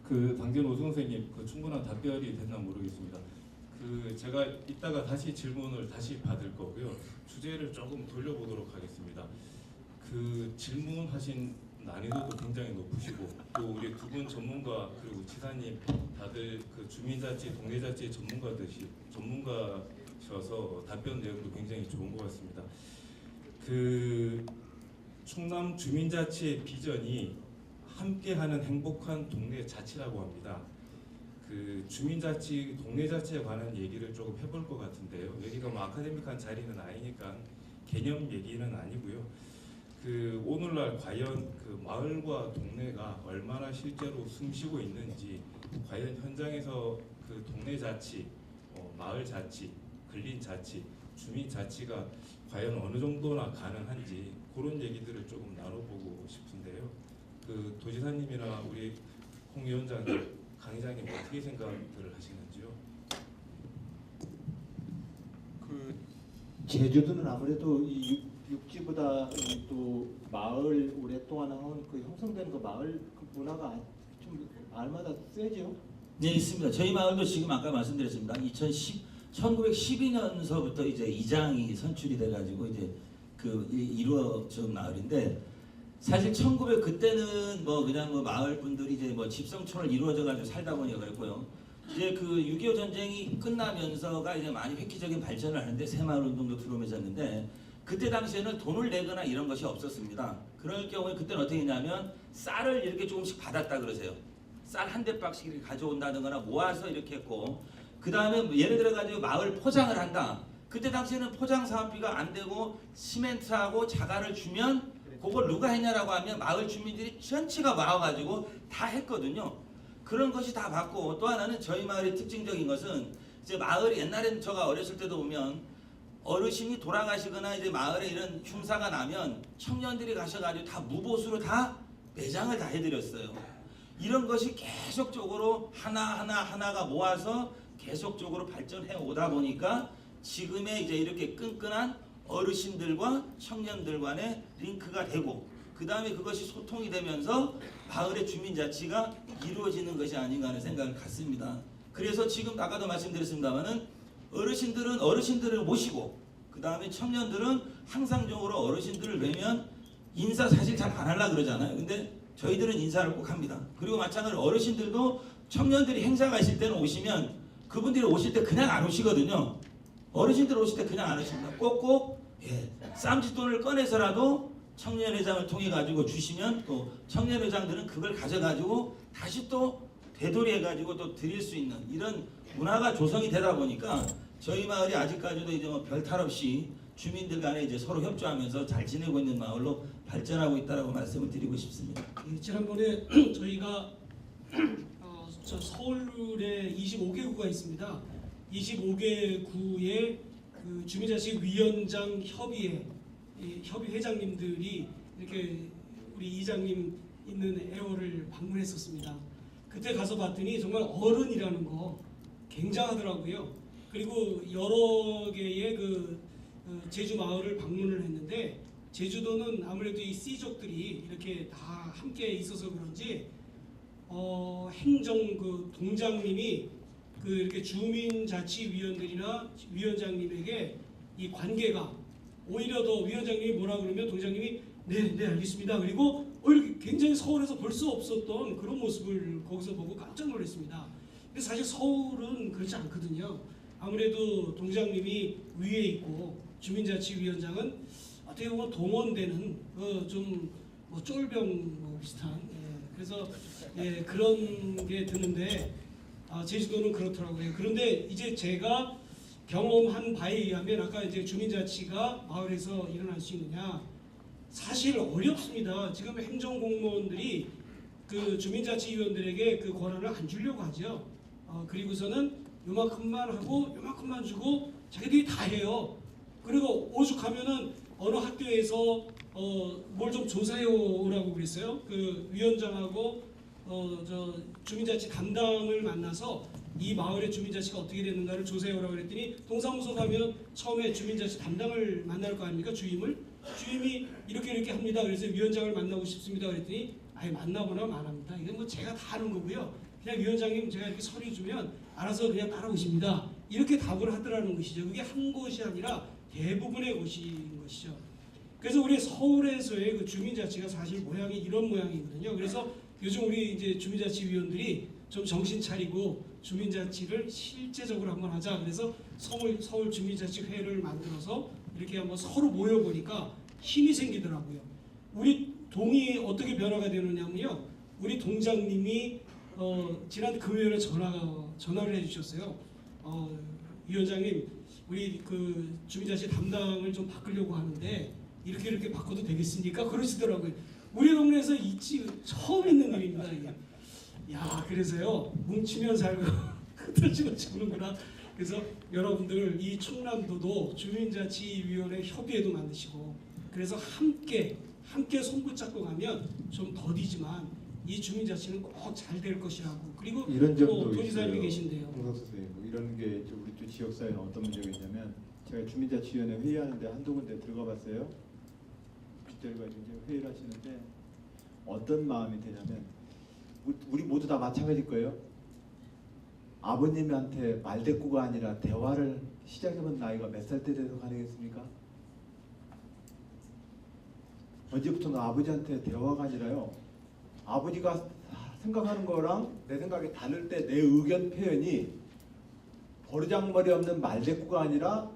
그 당진 오승 선생님, 그 충분한 답변이 됐나 모르겠습니다. 그 제가 이따가 다시 질문을 다시 받을 거고요. 주제를 조금 돌려보도록 하겠습니다. 그 질문하신 난이도도 굉장히 높으시고, 또 우리 두 분 전문가 그리고 지사님 다들 그 주민자치, 동네자치 전문가셔서 답변 내용도 굉장히 좋은 것 같습니다. 그 충남 주민자치의 비전이 함께하는 행복한 동네 자치라고 합니다. 그 주민자치, 동네자치에 관한 얘기를 조금 해볼 것 같은데요. 여기가 뭐 아카데믹한 자리는 아니니까 개념 얘기는 아니고요. 그 오늘날 과연 그 마을과 동네가 얼마나 실제로 숨쉬고 있는지, 과연 현장에서 그 동네자치, 마을 자치, 근린 자치, 주민 자치가 과연 어느 정도나 가능한지 그런 얘기들을 조금 나눠보고 싶은데요. 그 도지사님이나 우리 홍 위원장님, 강 회장님 어떻게 생각들을 하시는지요? 그 제주도는 아무래도 이 육지보다 또 마을 오랫동안 한 그 형성된 그 마을 그 문화가 좀 마을마다 세죠. 네, 있습니다. 저희 마을도 지금 아까 말씀드렸습니다. 1912년서부터 이제 이장이 선출이 돼가지고 이제 그 이루어진 마을인데, 사실 1900 그때는 뭐 그냥 뭐 마을 분들이 이제 뭐 집성촌을 이루어져가지고 살다 보니까 그랬고요. 이제 그 6.25 전쟁이 끝나면서가 이제 많이 획기적인 발전을 하는데 새마을 운동도 들어오면서 했는데, 그때 당시에는 돈을 내거나 이런 것이 없었습니다. 그럴 경우에 그때는 어떻게 했냐면 쌀을 이렇게 조금씩 받았다 그러세요. 쌀 한 대박씩 이렇게 가져온다거나 모아서 이렇게 했고, 그 다음에 예를 들어 가지고 마을 포장을 한다. 그때 당시에는 포장 사업비가 안 되고 시멘트하고 자갈을 주면 그걸 누가 했냐라고 하면 마을 주민들이 전체가 와가지고 다 했거든요. 그런 것이 다 받고, 또 하나는 저희 마을의 특징적인 것은 이제 마을이 옛날에는 제가 어렸을 때도 보면 어르신이 돌아가시거나 이제 마을에 이런 흉사가 나면 청년들이 가셔가지고 다 무보수로 다 매장을 다 해드렸어요. 이런 것이 계속적으로 하나가 모아서 계속적으로 발전해 오다 보니까 지금의 이제 이렇게 끈끈한 어르신들과 청년들 간의 링크가 되고, 그 다음에 그것이 소통이 되면서 마을의 주민자치가 이루어지는 것이 아닌가 하는 생각을 갖습니다. 그래서 지금 아까도 말씀드렸습니다마는 어르신들은 어르신들을 모시고, 그 다음에 청년들은 항상적으로 어르신들을 뵈면 인사 사실 잘 안 하려고 그러잖아요. 근데 저희들은 인사를 꼭 합니다. 그리고 마찬가지로 어르신들도 청년들이 행사가 있을 때는 오시면 그분들이 오실 때 그냥 안 오시거든요. 어르신들 오실 때 그냥 안 오십니다. 꼭꼭 쌈짓돈을 꺼내서라도 청년회장을 통해 가지고 주시면 또 청년회장들은 그걸 가져가지고 다시 또 되돌이해가지고 또 드릴 수 있는 이런 문화가 조성이 되다 보니까 저희 마을이 아직까지도 이제 뭐 별탈 없이 주민들 간에 이제 서로 협조하면서 잘 지내고 있는 마을로 발전하고 있다라고 말씀을 드리고 싶습니다. 지난번에 저희가 저 서울에 25개 구가 있습니다. 25개 구의 그 주민자치 위원장 협의회 협의 회장님들이 이렇게 우리 이장님 있는 애월을 방문했었습니다. 그때 가서 봤더니 정말 어른이라는 거 굉장하더라고요. 그리고 여러 개의 그 제주 마을을 방문을 했는데, 제주도는 아무래도 이 C족들이 이렇게 다 함께 있어서 그런지 행정 그 동장님이 그 이렇게 주민자치위원들이나 위원장님에게 이 관계가 오히려 더 위원장님이 뭐라 그러면 동장님이 네 알겠습니다. 그리고 이렇게 굉장히 서울에서 볼 수 없었던 그런 모습을 거기서 보고 깜짝 놀랐습니다. 근데 사실 서울은 그렇지 않거든요. 아무래도 동장님이 위에 있고 주민자치위원장은 어떻게 보면 동원되는 좀뭐 쫄병 뭐 비슷한 그래서 그런 게 드는데 제주도는 그렇더라고요. 그런데 이제 제가 경험한 바에 의하면 아까 이제 주민자치가 마을에서 일어날 수 있느냐 사실 어렵습니다. 지금 행정공무원들이 그 주민자치위원들에게 그 권한을 안 주려고 하죠. 그리고서는 요만큼만 하고 요만큼만 주고 자기들이 다 해요. 그리고 오죽하면은 어느 학교에서 뭘 좀 조사해오라고 그랬어요. 그 위원장하고 저 주민자치 담당을 만나서 이 마을의 주민자치가 어떻게 됐는가를 조사해오라고 그랬더니 동사무소 가면 처음에 주민자치 담당을 만날 거 아닙니까? 주임이 이렇게 합니다. 그래서 위원장을 만나고 싶습니다. 그랬더니 아예 만나거나 안 합니다. 이건 뭐 제가 다 하는 거고요. 그냥 위원장님 제가 이렇게 서류 주면 알아서 그냥 따라오십니다. 이렇게 답을 하더라는 것이죠. 그게 한 곳이 아니라 대부분의 곳인 것이죠. 그래서 우리 서울에서의 그 주민자치가 사실 모양이 이런 모양이거든요. 그래서 요즘 우리 이제 주민자치위원들이 좀 정신 차리고 주민자치를 실제적으로 한번 하자. 그래서 서울 주민자치회를 만들어서 이렇게 한번 서로 모여보니까 힘이 생기더라고요. 우리 동이 어떻게 변화가 되느냐면요. 우리 동장님이 지난 금요일에 전화를 해주셨어요. 위원장님, 우리 그 주민자치 담당을 좀 바꾸려고 하는데 이렇게 바꿔도 되겠습니까? 그러시더라고요. 우리 동네에서 처음 있는 일입니다. 이게. 야, 그래서요 뭉치면 살고 흩어지면 죽는구나. 그래서 여러분들 이 충남도도 주민자치위원회 협의회도 만드시고 그래서 함께 손붙잡고 가면 좀 더디지만 이 주민자치는 꼭 잘 될 것이라고. 그리고 이런 점도 도지사님이 있어요. 계신데요. 홍석 선생님, 뭐 이런 게 우리 또 지역사회는 어떤 문제가 있냐면 제가 주민자치위원회 회의하는데 한두 군데 들어가봤어요. 빗대를 가지고 이제 회의를 하시는데 어떤 마음이 드냐면 우리 모두 다 마찬가지일 거예요. 아버님한테 말대꾸가 아니라 대화를 시작해본 나이가 몇 살 때 돼서 가능했습니까? 언제부터는 아버지한테 대화가 아니라요. 아버지가 생각하는 거랑 내 생각이 다를 때 내 의견 표현이 버르장머리 없는 말대꾸가 아니라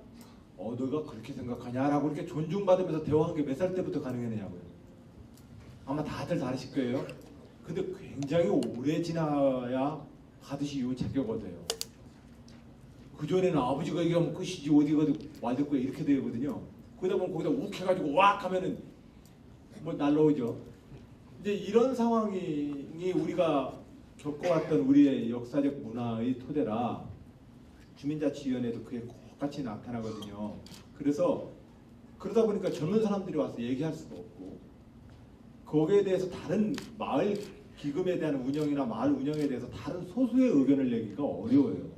너가 그렇게 생각하냐라고 이렇게 존중받으면서 대화한 게 몇 살 때부터 가능했느냐고요. 아마 다들 다르실 거예요. 근데 굉장히 오래 지나야 하듯이 이 자격 얻어요. 그전에는 아버지가 얘기하면 끝이지 어디 가도 말대꾸야 이렇게 되거든요. 그러다 보면 거기다 욱해가지고 왁 하면은 뭐 날라오죠. 이제 이런 상황이 우리가 겪어왔던 우리의 역사적 문화의 토대라 주민자치위원회도 그게 똑같이 나타나거든요. 그래서 그러다 보니까 젊은 사람들이 와서 얘기할 수도 없고 거기에 대해서 다른 마을 기금에 대한 운영이나 마을 운영에 대해서 다른 소수의 의견을 내기가 어려워요.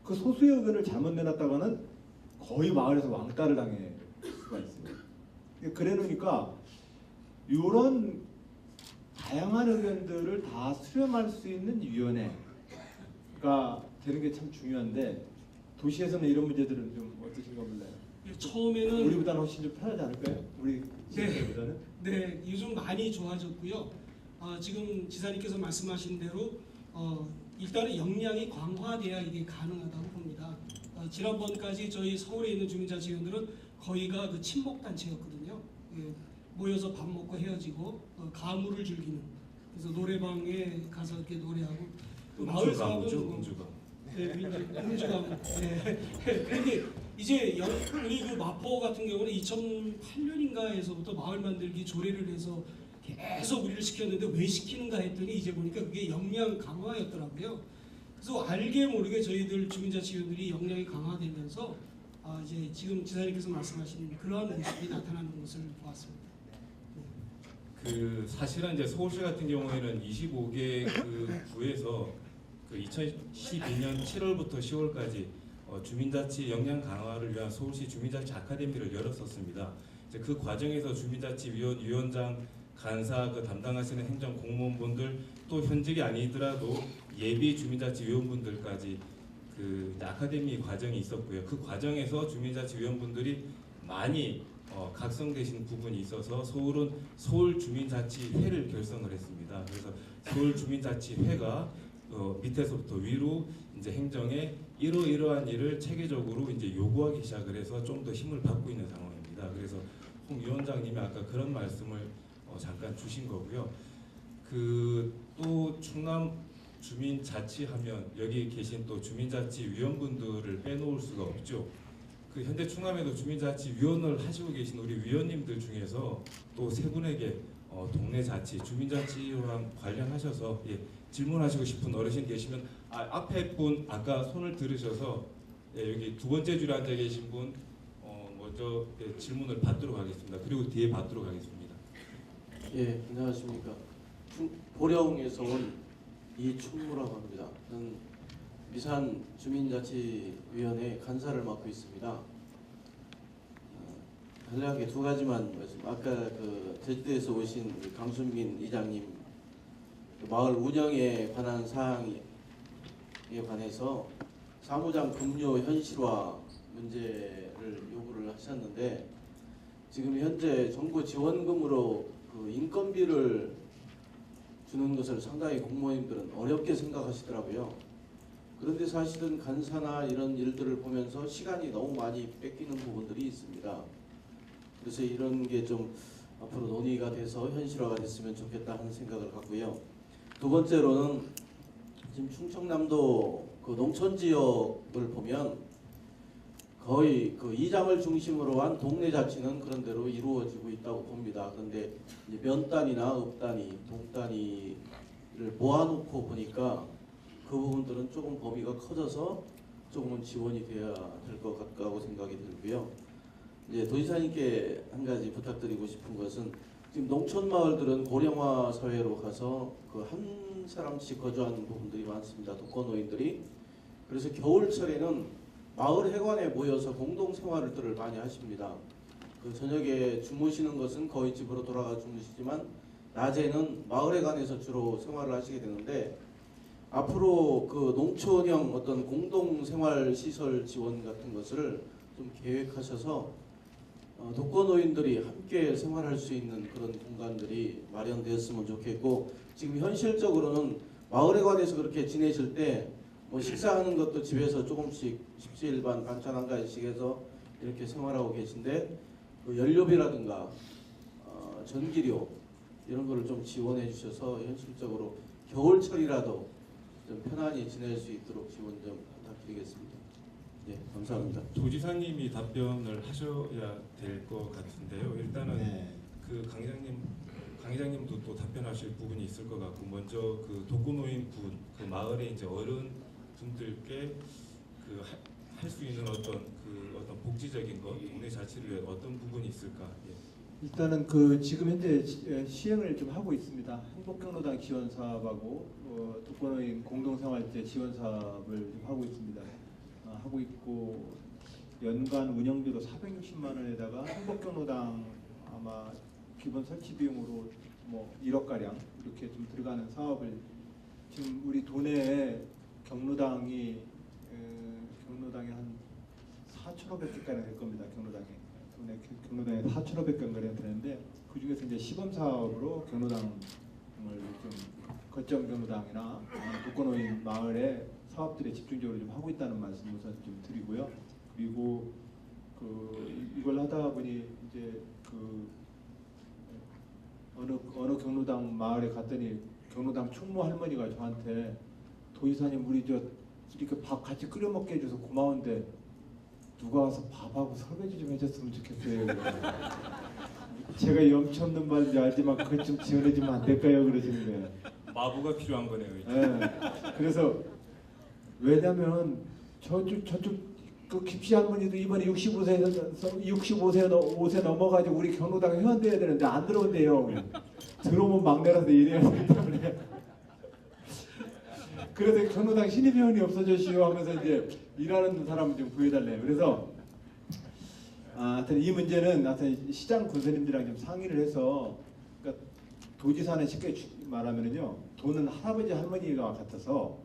그 소수의 의견을 잘못 내놨다가는 거의 마을에서 왕따를 당할 수가 있어요. 그래 놓으니까 이런 다양한 의견들을 다 수렴할 수 있는 위원회가 되는 게 참 중요한데 도시에서는 이런 문제들은 좀 어떠신가 몰라요. 처음에는 우리보다는 훨씬 좀 편하지 않을까요? 우리 지역보다는? 네, 요즘 많이 좋아졌고요. 지금 지사님께서 말씀하신 대로 일단은 역량이 강화돼야 이게 가능하다고 봅니다. 지난번까지 저희 서울에 있는 주민자치위원들은 거의가 그 친목 단체였거든요. 모여서 밥 먹고 헤어지고 가물을 즐기는. 그래서 노래방에 가서 이렇게 노래하고 마을 사업은 음주가. 네, 음주가. 네. 그런데 이제 우리 그 마포 같은 경우는 2008년인가에서부터 마을 만들기 조례를 해서 계속 우리를 시켰는데 왜 시키는가 했더니 이제 보니까 그게 역량 강화였더라고요. 그래서 알게 모르게 저희들 주민자치위원들이 역량이 강화되면서 이제 지금 지사님께서 말씀하신 그러한 모습이 나타나는 것을 보았습니다. 그 사실은 이제 서울시 같은 경우에는 25개 그 구에서 그 2012년 7월부터 10월까지 주민자치 역량 강화를 위한 서울시 주민자치 아카데미를 열었었습니다. 이제 그 과정에서 주민자치 위원장, 간사 그 담당하시는 행정 공무원분들 또 현직이 아니더라도 예비 주민자치 위원분들까지 그 아카데미 과정이 있었고요. 그 과정에서 주민자치 위원분들이 많이 각성되신 부분이 있어서 서울은 서울 주민자치회를 결성을 했습니다. 그래서 서울 주민자치회가 밑에서부터 위로 이제 행정에 이러이러한 일을 체계적으로 이제 요구하기 시작을 해서 좀 더 힘을 받고 있는 상황입니다. 그래서 홍 위원장님이 아까 그런 말씀을 잠깐 주신 거고요. 그 또 충남 주민자치하면 여기 계신 또 주민자치위원분들을 빼놓을 수가 없죠. 그 현재 충남에도 주민자치위원을 하시고 계신 우리 위원님들 중에서 또 세 분에게 동네 자치, 주민자치랑 관련하셔서 질문하시고 싶은 어르신 계시면 앞에 분 아까 손을 들으셔서 여기 두 번째 줄에 앉아 계신 분 먼저 질문을 받도록 하겠습니다. 그리고 뒤에 받도록 하겠습니다. 예, 안녕하십니까. 보령에서 온 이충무라고 합니다. 저는 미산 주민자치위원회 간사를 맡고 있습니다. 간략하게 두 가지만 말씀. 아까 그 제주도에서 오신 우리 강순민 이장님 그 마을 운영에 관한 사항에 관해서 사무장 급료 현실화 문제를 요구를 하셨는데 지금 현재 정부 지원금으로 그 인건비를 주는 것을 상당히 공무원님들은 어렵게 생각하시더라고요. 그런데 사실은 간사나 이런 일들을 보면서 시간이 너무 많이 뺏기는 부분들이 있습니다. 그래서 이런 게 좀 앞으로 논의가 돼서 현실화가 됐으면 좋겠다 하는 생각을 갖고요. 두 번째로는 지금 충청남도 그 농촌 지역을 보면 거의 그 이장을 중심으로 한 동네 자치는 그런 대로 이루어지고 있다고 봅니다. 그런데 이제 면 단위나 읍 단위, 동 단위를 모아놓고 보니까 그 부분들은 조금 범위가 커져서 조금은 지원이 돼야 될 것 같다고 생각이 들고요. 이제 도지사님께 한 가지 부탁드리고 싶은 것은 지금 농촌 마을들은 고령화 사회로 가서 그 한 사람씩 거주하는 부분들이 많습니다. 독거노인들이. 그래서 겨울철에는 마을 회관에 모여서 공동 생활들을 많이 하십니다. 그 저녁에 주무시는 것은 거의 집으로 돌아가 주무시지만 낮에는 마을 회관에서 주로 생활을 하시게 되는데 앞으로 그 농촌형 어떤 공동 생활 시설 지원 같은 것을 좀 계획하셔서 독거노인들이 함께 생활할 수 있는 그런 공간들이 마련되었으면 좋겠고 지금 현실적으로는 마을회관에서 그렇게 지내실 때 뭐 식사하는 것도 집에서 조금씩 십시일반 반찬 한 가지씩 해서 이렇게 생활하고 계신데 그 연료비라든가 전기료 이런 거를 좀 지원해 주셔서 현실적으로 겨울철이라도 좀 편안히 지낼 수 있도록 지원 좀 부탁드리겠습니다. 네, 감사합니다. 도지사님이 답변을 하셔야 될 것 같은데요. 일단은 그 강 회장님도 또 답변하실 부분이 있을 것 같고 먼저 그 독거노인 분, 그 마을의 이제 어른 분들께 그 할 수 있는 어떤 복지적인 것, 동네 자치를 위해 어떤 부분이 있을까? 일단은 그 지금 현재 시행을 좀 하고 있습니다. 행복경로당 지원 사업하고 독거노인 공동생활제 지원 사업을 좀 하고 있습니다. 하고 있고 연간 운영비로 460만 원에다가 행복경로당 아마 기본 설치 비용으로 뭐 1억 가량 이렇게 좀 들어가는 사업을 지금 우리 도내에 경로당이 한 4,500개 가량 될 겁니다. 경로당에 4,500개 가량 되는데 그 중에서 이제 시범 사업으로 경로당을 좀 거점 경로당이나 독거노인 마을에 사업들에 집중적으로 좀 하고 있다는 말씀 우선 좀 드리고요. 그리고 이걸 하다 보니 이제 어느 경로당 마을에 갔더니 경로당 충무 할머니가 저한테 도지사님 우리 이렇게 밥 같이 끓여 먹게 해줘서 고마운데 누가 와서 밥하고 설거지 좀 해줬으면 좋겠어요. 제가 염치 없는 말인지 알지만 그것 좀 지원해주면 안 될까요? 그러시는 거예요. 마부가 필요한 거네요. 이제. 네. 그래서 왜냐면 저쪽 그 김씨 할머니도 이번에 65세 넘어가지고 우리 경로당 회원돼야 되는데 안 들어온대요. 들어오면 막내라서 이래야 되기 때문에. 그래서 경로당 신입 회원이 없어졌시오 하면서 이제 일하는 사람을 좀 구해달래요. 그래서 하여튼 이 문제는 하여튼 시장 군수님들이랑 좀 상의를 해서 그러니까 도지사는 쉽게 말하면은요 돈은 할아버지 할머니가 같아서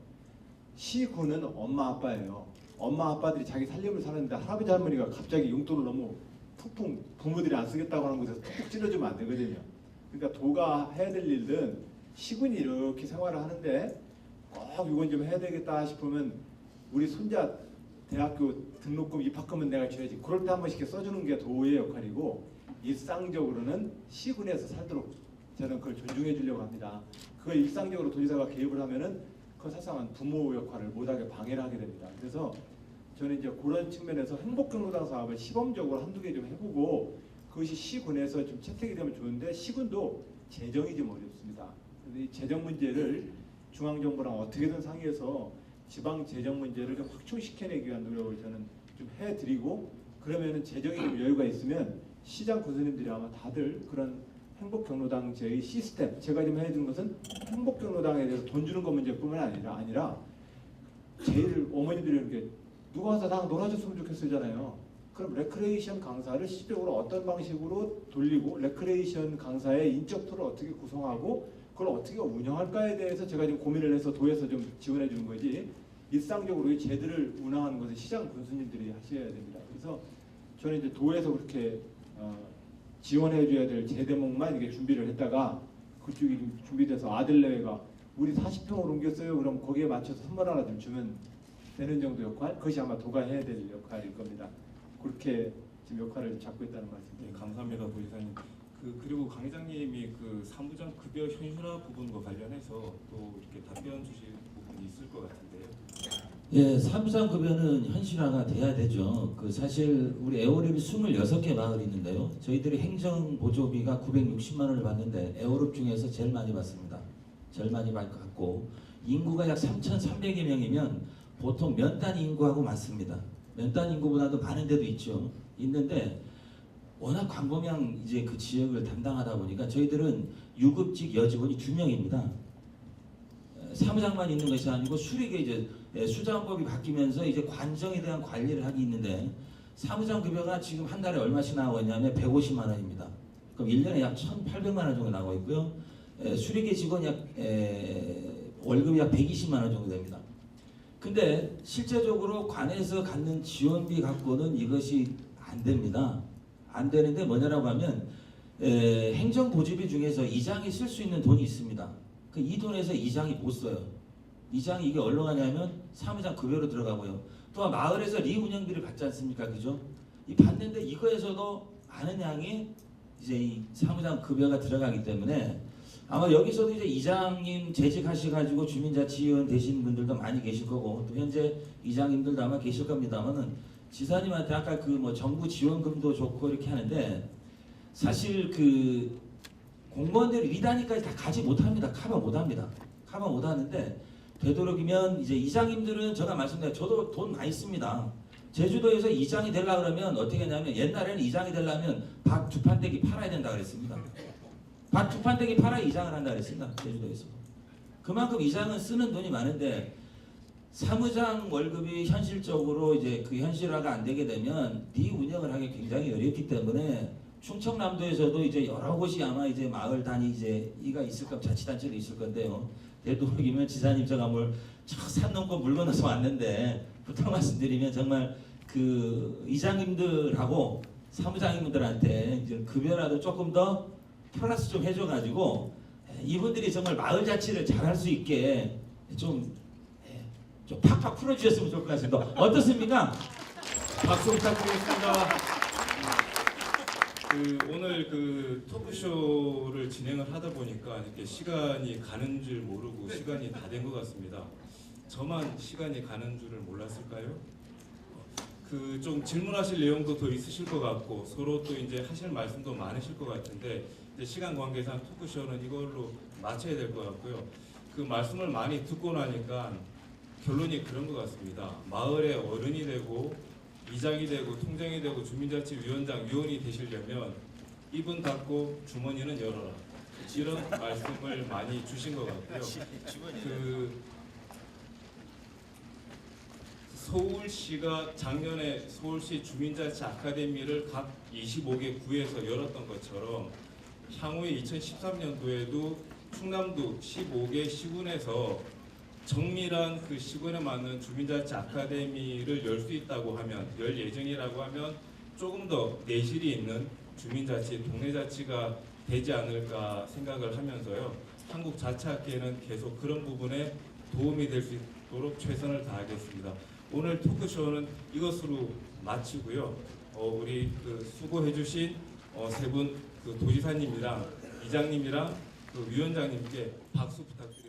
시군은 엄마 아빠예요. 엄마 아빠들이 자기 살림을 사는데 할아버지 할머니가 갑자기 용돈을 너무 푹푹 부모들이 안 쓰겠다고 하는 곳에서 푹푹 찔러주면 안 되거든요. 그러니까 도가 해야 될 일은 시군이 이렇게 생활을 하는데 이건 좀 해야 되겠다 싶으면 우리 손자 대학교 등록금 입학금은 내가 줘야지. 그럴 때 한 번씩 이렇게 써주는 게 도의 역할이고 일상적으로는 시군에서 살도록 저는 그걸 존중해 주려고 합니다. 그걸 일상적으로 도지사가 개입을 하면은 그 사실상 부모 역할을 못하게 방해를 하게 됩니다. 그래서 저는 이제 그런 측면에서 행복경로당 사업을 시범적으로 한두 개 좀 해보고 그것이 시군에서 좀 채택이 되면 좋은데 시군도 재정이 좀 어렵습니다. 그래서 이 재정 문제를 중앙정부랑 어떻게든 상의해서 지방 재정 문제를 좀 확충시켜내기 위한 노력을 저는 좀 해드리고 그러면은 재정이 좀 여유가 있으면 시장 군수님들이 아마 다들 그런 행복경로당제의 시스템 제가 좀 해드리는 것은 행복경로당에 대해서 돈 주는 것 문제뿐만 아니라 제일 어머니들이 이렇게 누가 와서 나 놀아줬으면 좋겠어잖아요. 그럼 레크레이션 강사를 실질적으로 어떤 방식으로 돌리고 레크레이션 강사의 인적 툴을 어떻게 구성하고 그걸 어떻게 운영할까에 대해서 제가 지금 고민을 해서 도에서 좀 지원해 주는 거지 일상적으로 이 제도를 운영하는 것은 시장 군수님들이 하셔야 됩니다. 그래서 저는 이제 도에서 그렇게 지원해 줘야 될 제대목만 이게 준비를 했다가 그쪽이 좀 준비돼서 아들내외가 우리 40평을 옮겼어요. 그럼 거기에 맞춰서 선물 하나 좀 주면 되는 정도 역할? 그것이 아마 도가 해야 될 역할일 겁니다. 그렇게 지금 역할을 잡고 있다는 네, 말씀입니다. 감사합니다, 도지사님. 그리고 강 회장님이 그 사무장 급여 현실화 부분과 관련해서 또 이렇게 답변 주실 부분이 있을 것 같은데요. 예, 사무장 급여는 현실화가 돼야 되죠. 그 사실 우리 에어랩이 26개 마을이 있는데요. 저희들이 행정 보조비가 960만 원을 받는데 에어랩 중에서 제일 많이 받습니다. 제일 많이 받고 인구가 약 3,300여 명이면 보통 면단 인구하고 많습니다. 면단 인구보다도 많은 데도 있죠. 있는데 워낙 광범위한 이제 그 지역을 담당하다 보니까 저희들은 유급직 여직원이 2명입니다. 사무장만 있는 것이 아니고 수리계 이제 수장법이 바뀌면서 이제 관정에 대한 관리를 하기 있는데 사무장 급여가 지금 한 달에 얼마씩 나오고 있냐면 150만 원입니다. 그럼 1년에 약 1,800만 원 정도 나오고 있고요. 수리계 직원 월급이 약 120만 원 정도 됩니다. 근데 실제적으로 관에서 갖는 지원비 갖고는 이것이 안 됩니다. 안 되는데 뭐냐라고 하면 행정보조비 중에서 이장이 쓸 수 있는 돈이 있습니다. 그 이 돈에서 이장이 못 써요. 이장이 이게 어디로 가냐면 사무장 급여로 들어가고요. 또 마을에서 리운영비를 받지 않습니까? 그죠? 이 받는데 이거에서도 많은 양이 이제 이 사무장 급여가 들어가기 때문에 아마 여기서도 이제 이장님 재직하셔가지고 주민자치위원 되신 분들도 많이 계실 거고 또 현재 이장님들도 아마 계실 겁니다만은 지사님한테 아까 그 뭐 정부 지원금도 좋고 이렇게 하는데 사실 그 공무원들이 리단위까지 다 가지 못합니다. 커버 못합니다. 커버 못하는데 되도록이면 이제 이장님들은 제가 말씀드린 저도 돈 많이 씁니다. 제주도에서 이장이 되려고 그러면 어떻게 하냐면 옛날에는 이장이 되려면 밭 2판대기 팔아야 된다 그랬습니다. 밭 2판대기 팔아 이장을 한다 그랬습니다. 제주도에서. 그만큼 이장은 쓰는 돈이 많은데 사무장 월급이 현실적으로 이제 그 현실화가 안 되게 되면 네 운영을 하기 굉장히 어렵기 때문에 충청남도에서도 이제 여러 곳이 아마 이제 마을 단위 이제 이가 있을 거 자치단체도 있을 건데요. 되도록이면 지사님 제가 산 넘고 물 건너서 왔는데 부탁 말씀드리면 정말 그 이장님들하고 사무장님들한테 이제 급여라도 조금 더 플러스 좀 해줘가지고 이분들이 정말 마을 자치를 잘할 수 있게 좀 팍팍 풀어주셨으면 좋을 것 같습니다. 어떻습니까? 박수 부탁드리겠습니다. 오늘 그 토크쇼를 진행을 하다 보니까 이렇게 시간이 가는 줄 모르고 시간이 다 된 것 같습니다. 저만 시간이 가는 줄을 몰랐을까요? 그 좀 질문하실 내용도 더 있으실 것 같고 서로 또 이제 하실 말씀도 많으실 것 같은데 이제 시간 관계상 토크쇼는 이걸로 마쳐야 될 것 같고요. 그 말씀을 많이 듣고 나니까 결론이 그런 것 같습니다. 마을의 어른이 되고 이장이 되고 통장이 되고 주민자치위원장 위원이 되시려면 입은 닫고 주머니는 열어라. 이런 말씀을 많이 주신 것 같고요. 그 서울시가 작년에 서울시 주민자치 아카데미를 각 25개 구에서 열었던 것처럼 향후에 2013년도에도 충남도 15개 시군에서 정밀한 그 시군에 맞는 주민자치 아카데미를 열 수 있다고 하면 열 예정이라고 하면 조금 더 내실이 있는 주민자치, 동네자치가 되지 않을까 생각을 하면서요. 한국자치학계는 계속 그런 부분에 도움이 될 수 있도록 최선을 다하겠습니다. 오늘 토크쇼는 이것으로 마치고요. 우리 그 수고해주신 세 분 그 도지사님이랑 이장님이랑 그 위원장님께 박수 부탁드립니다.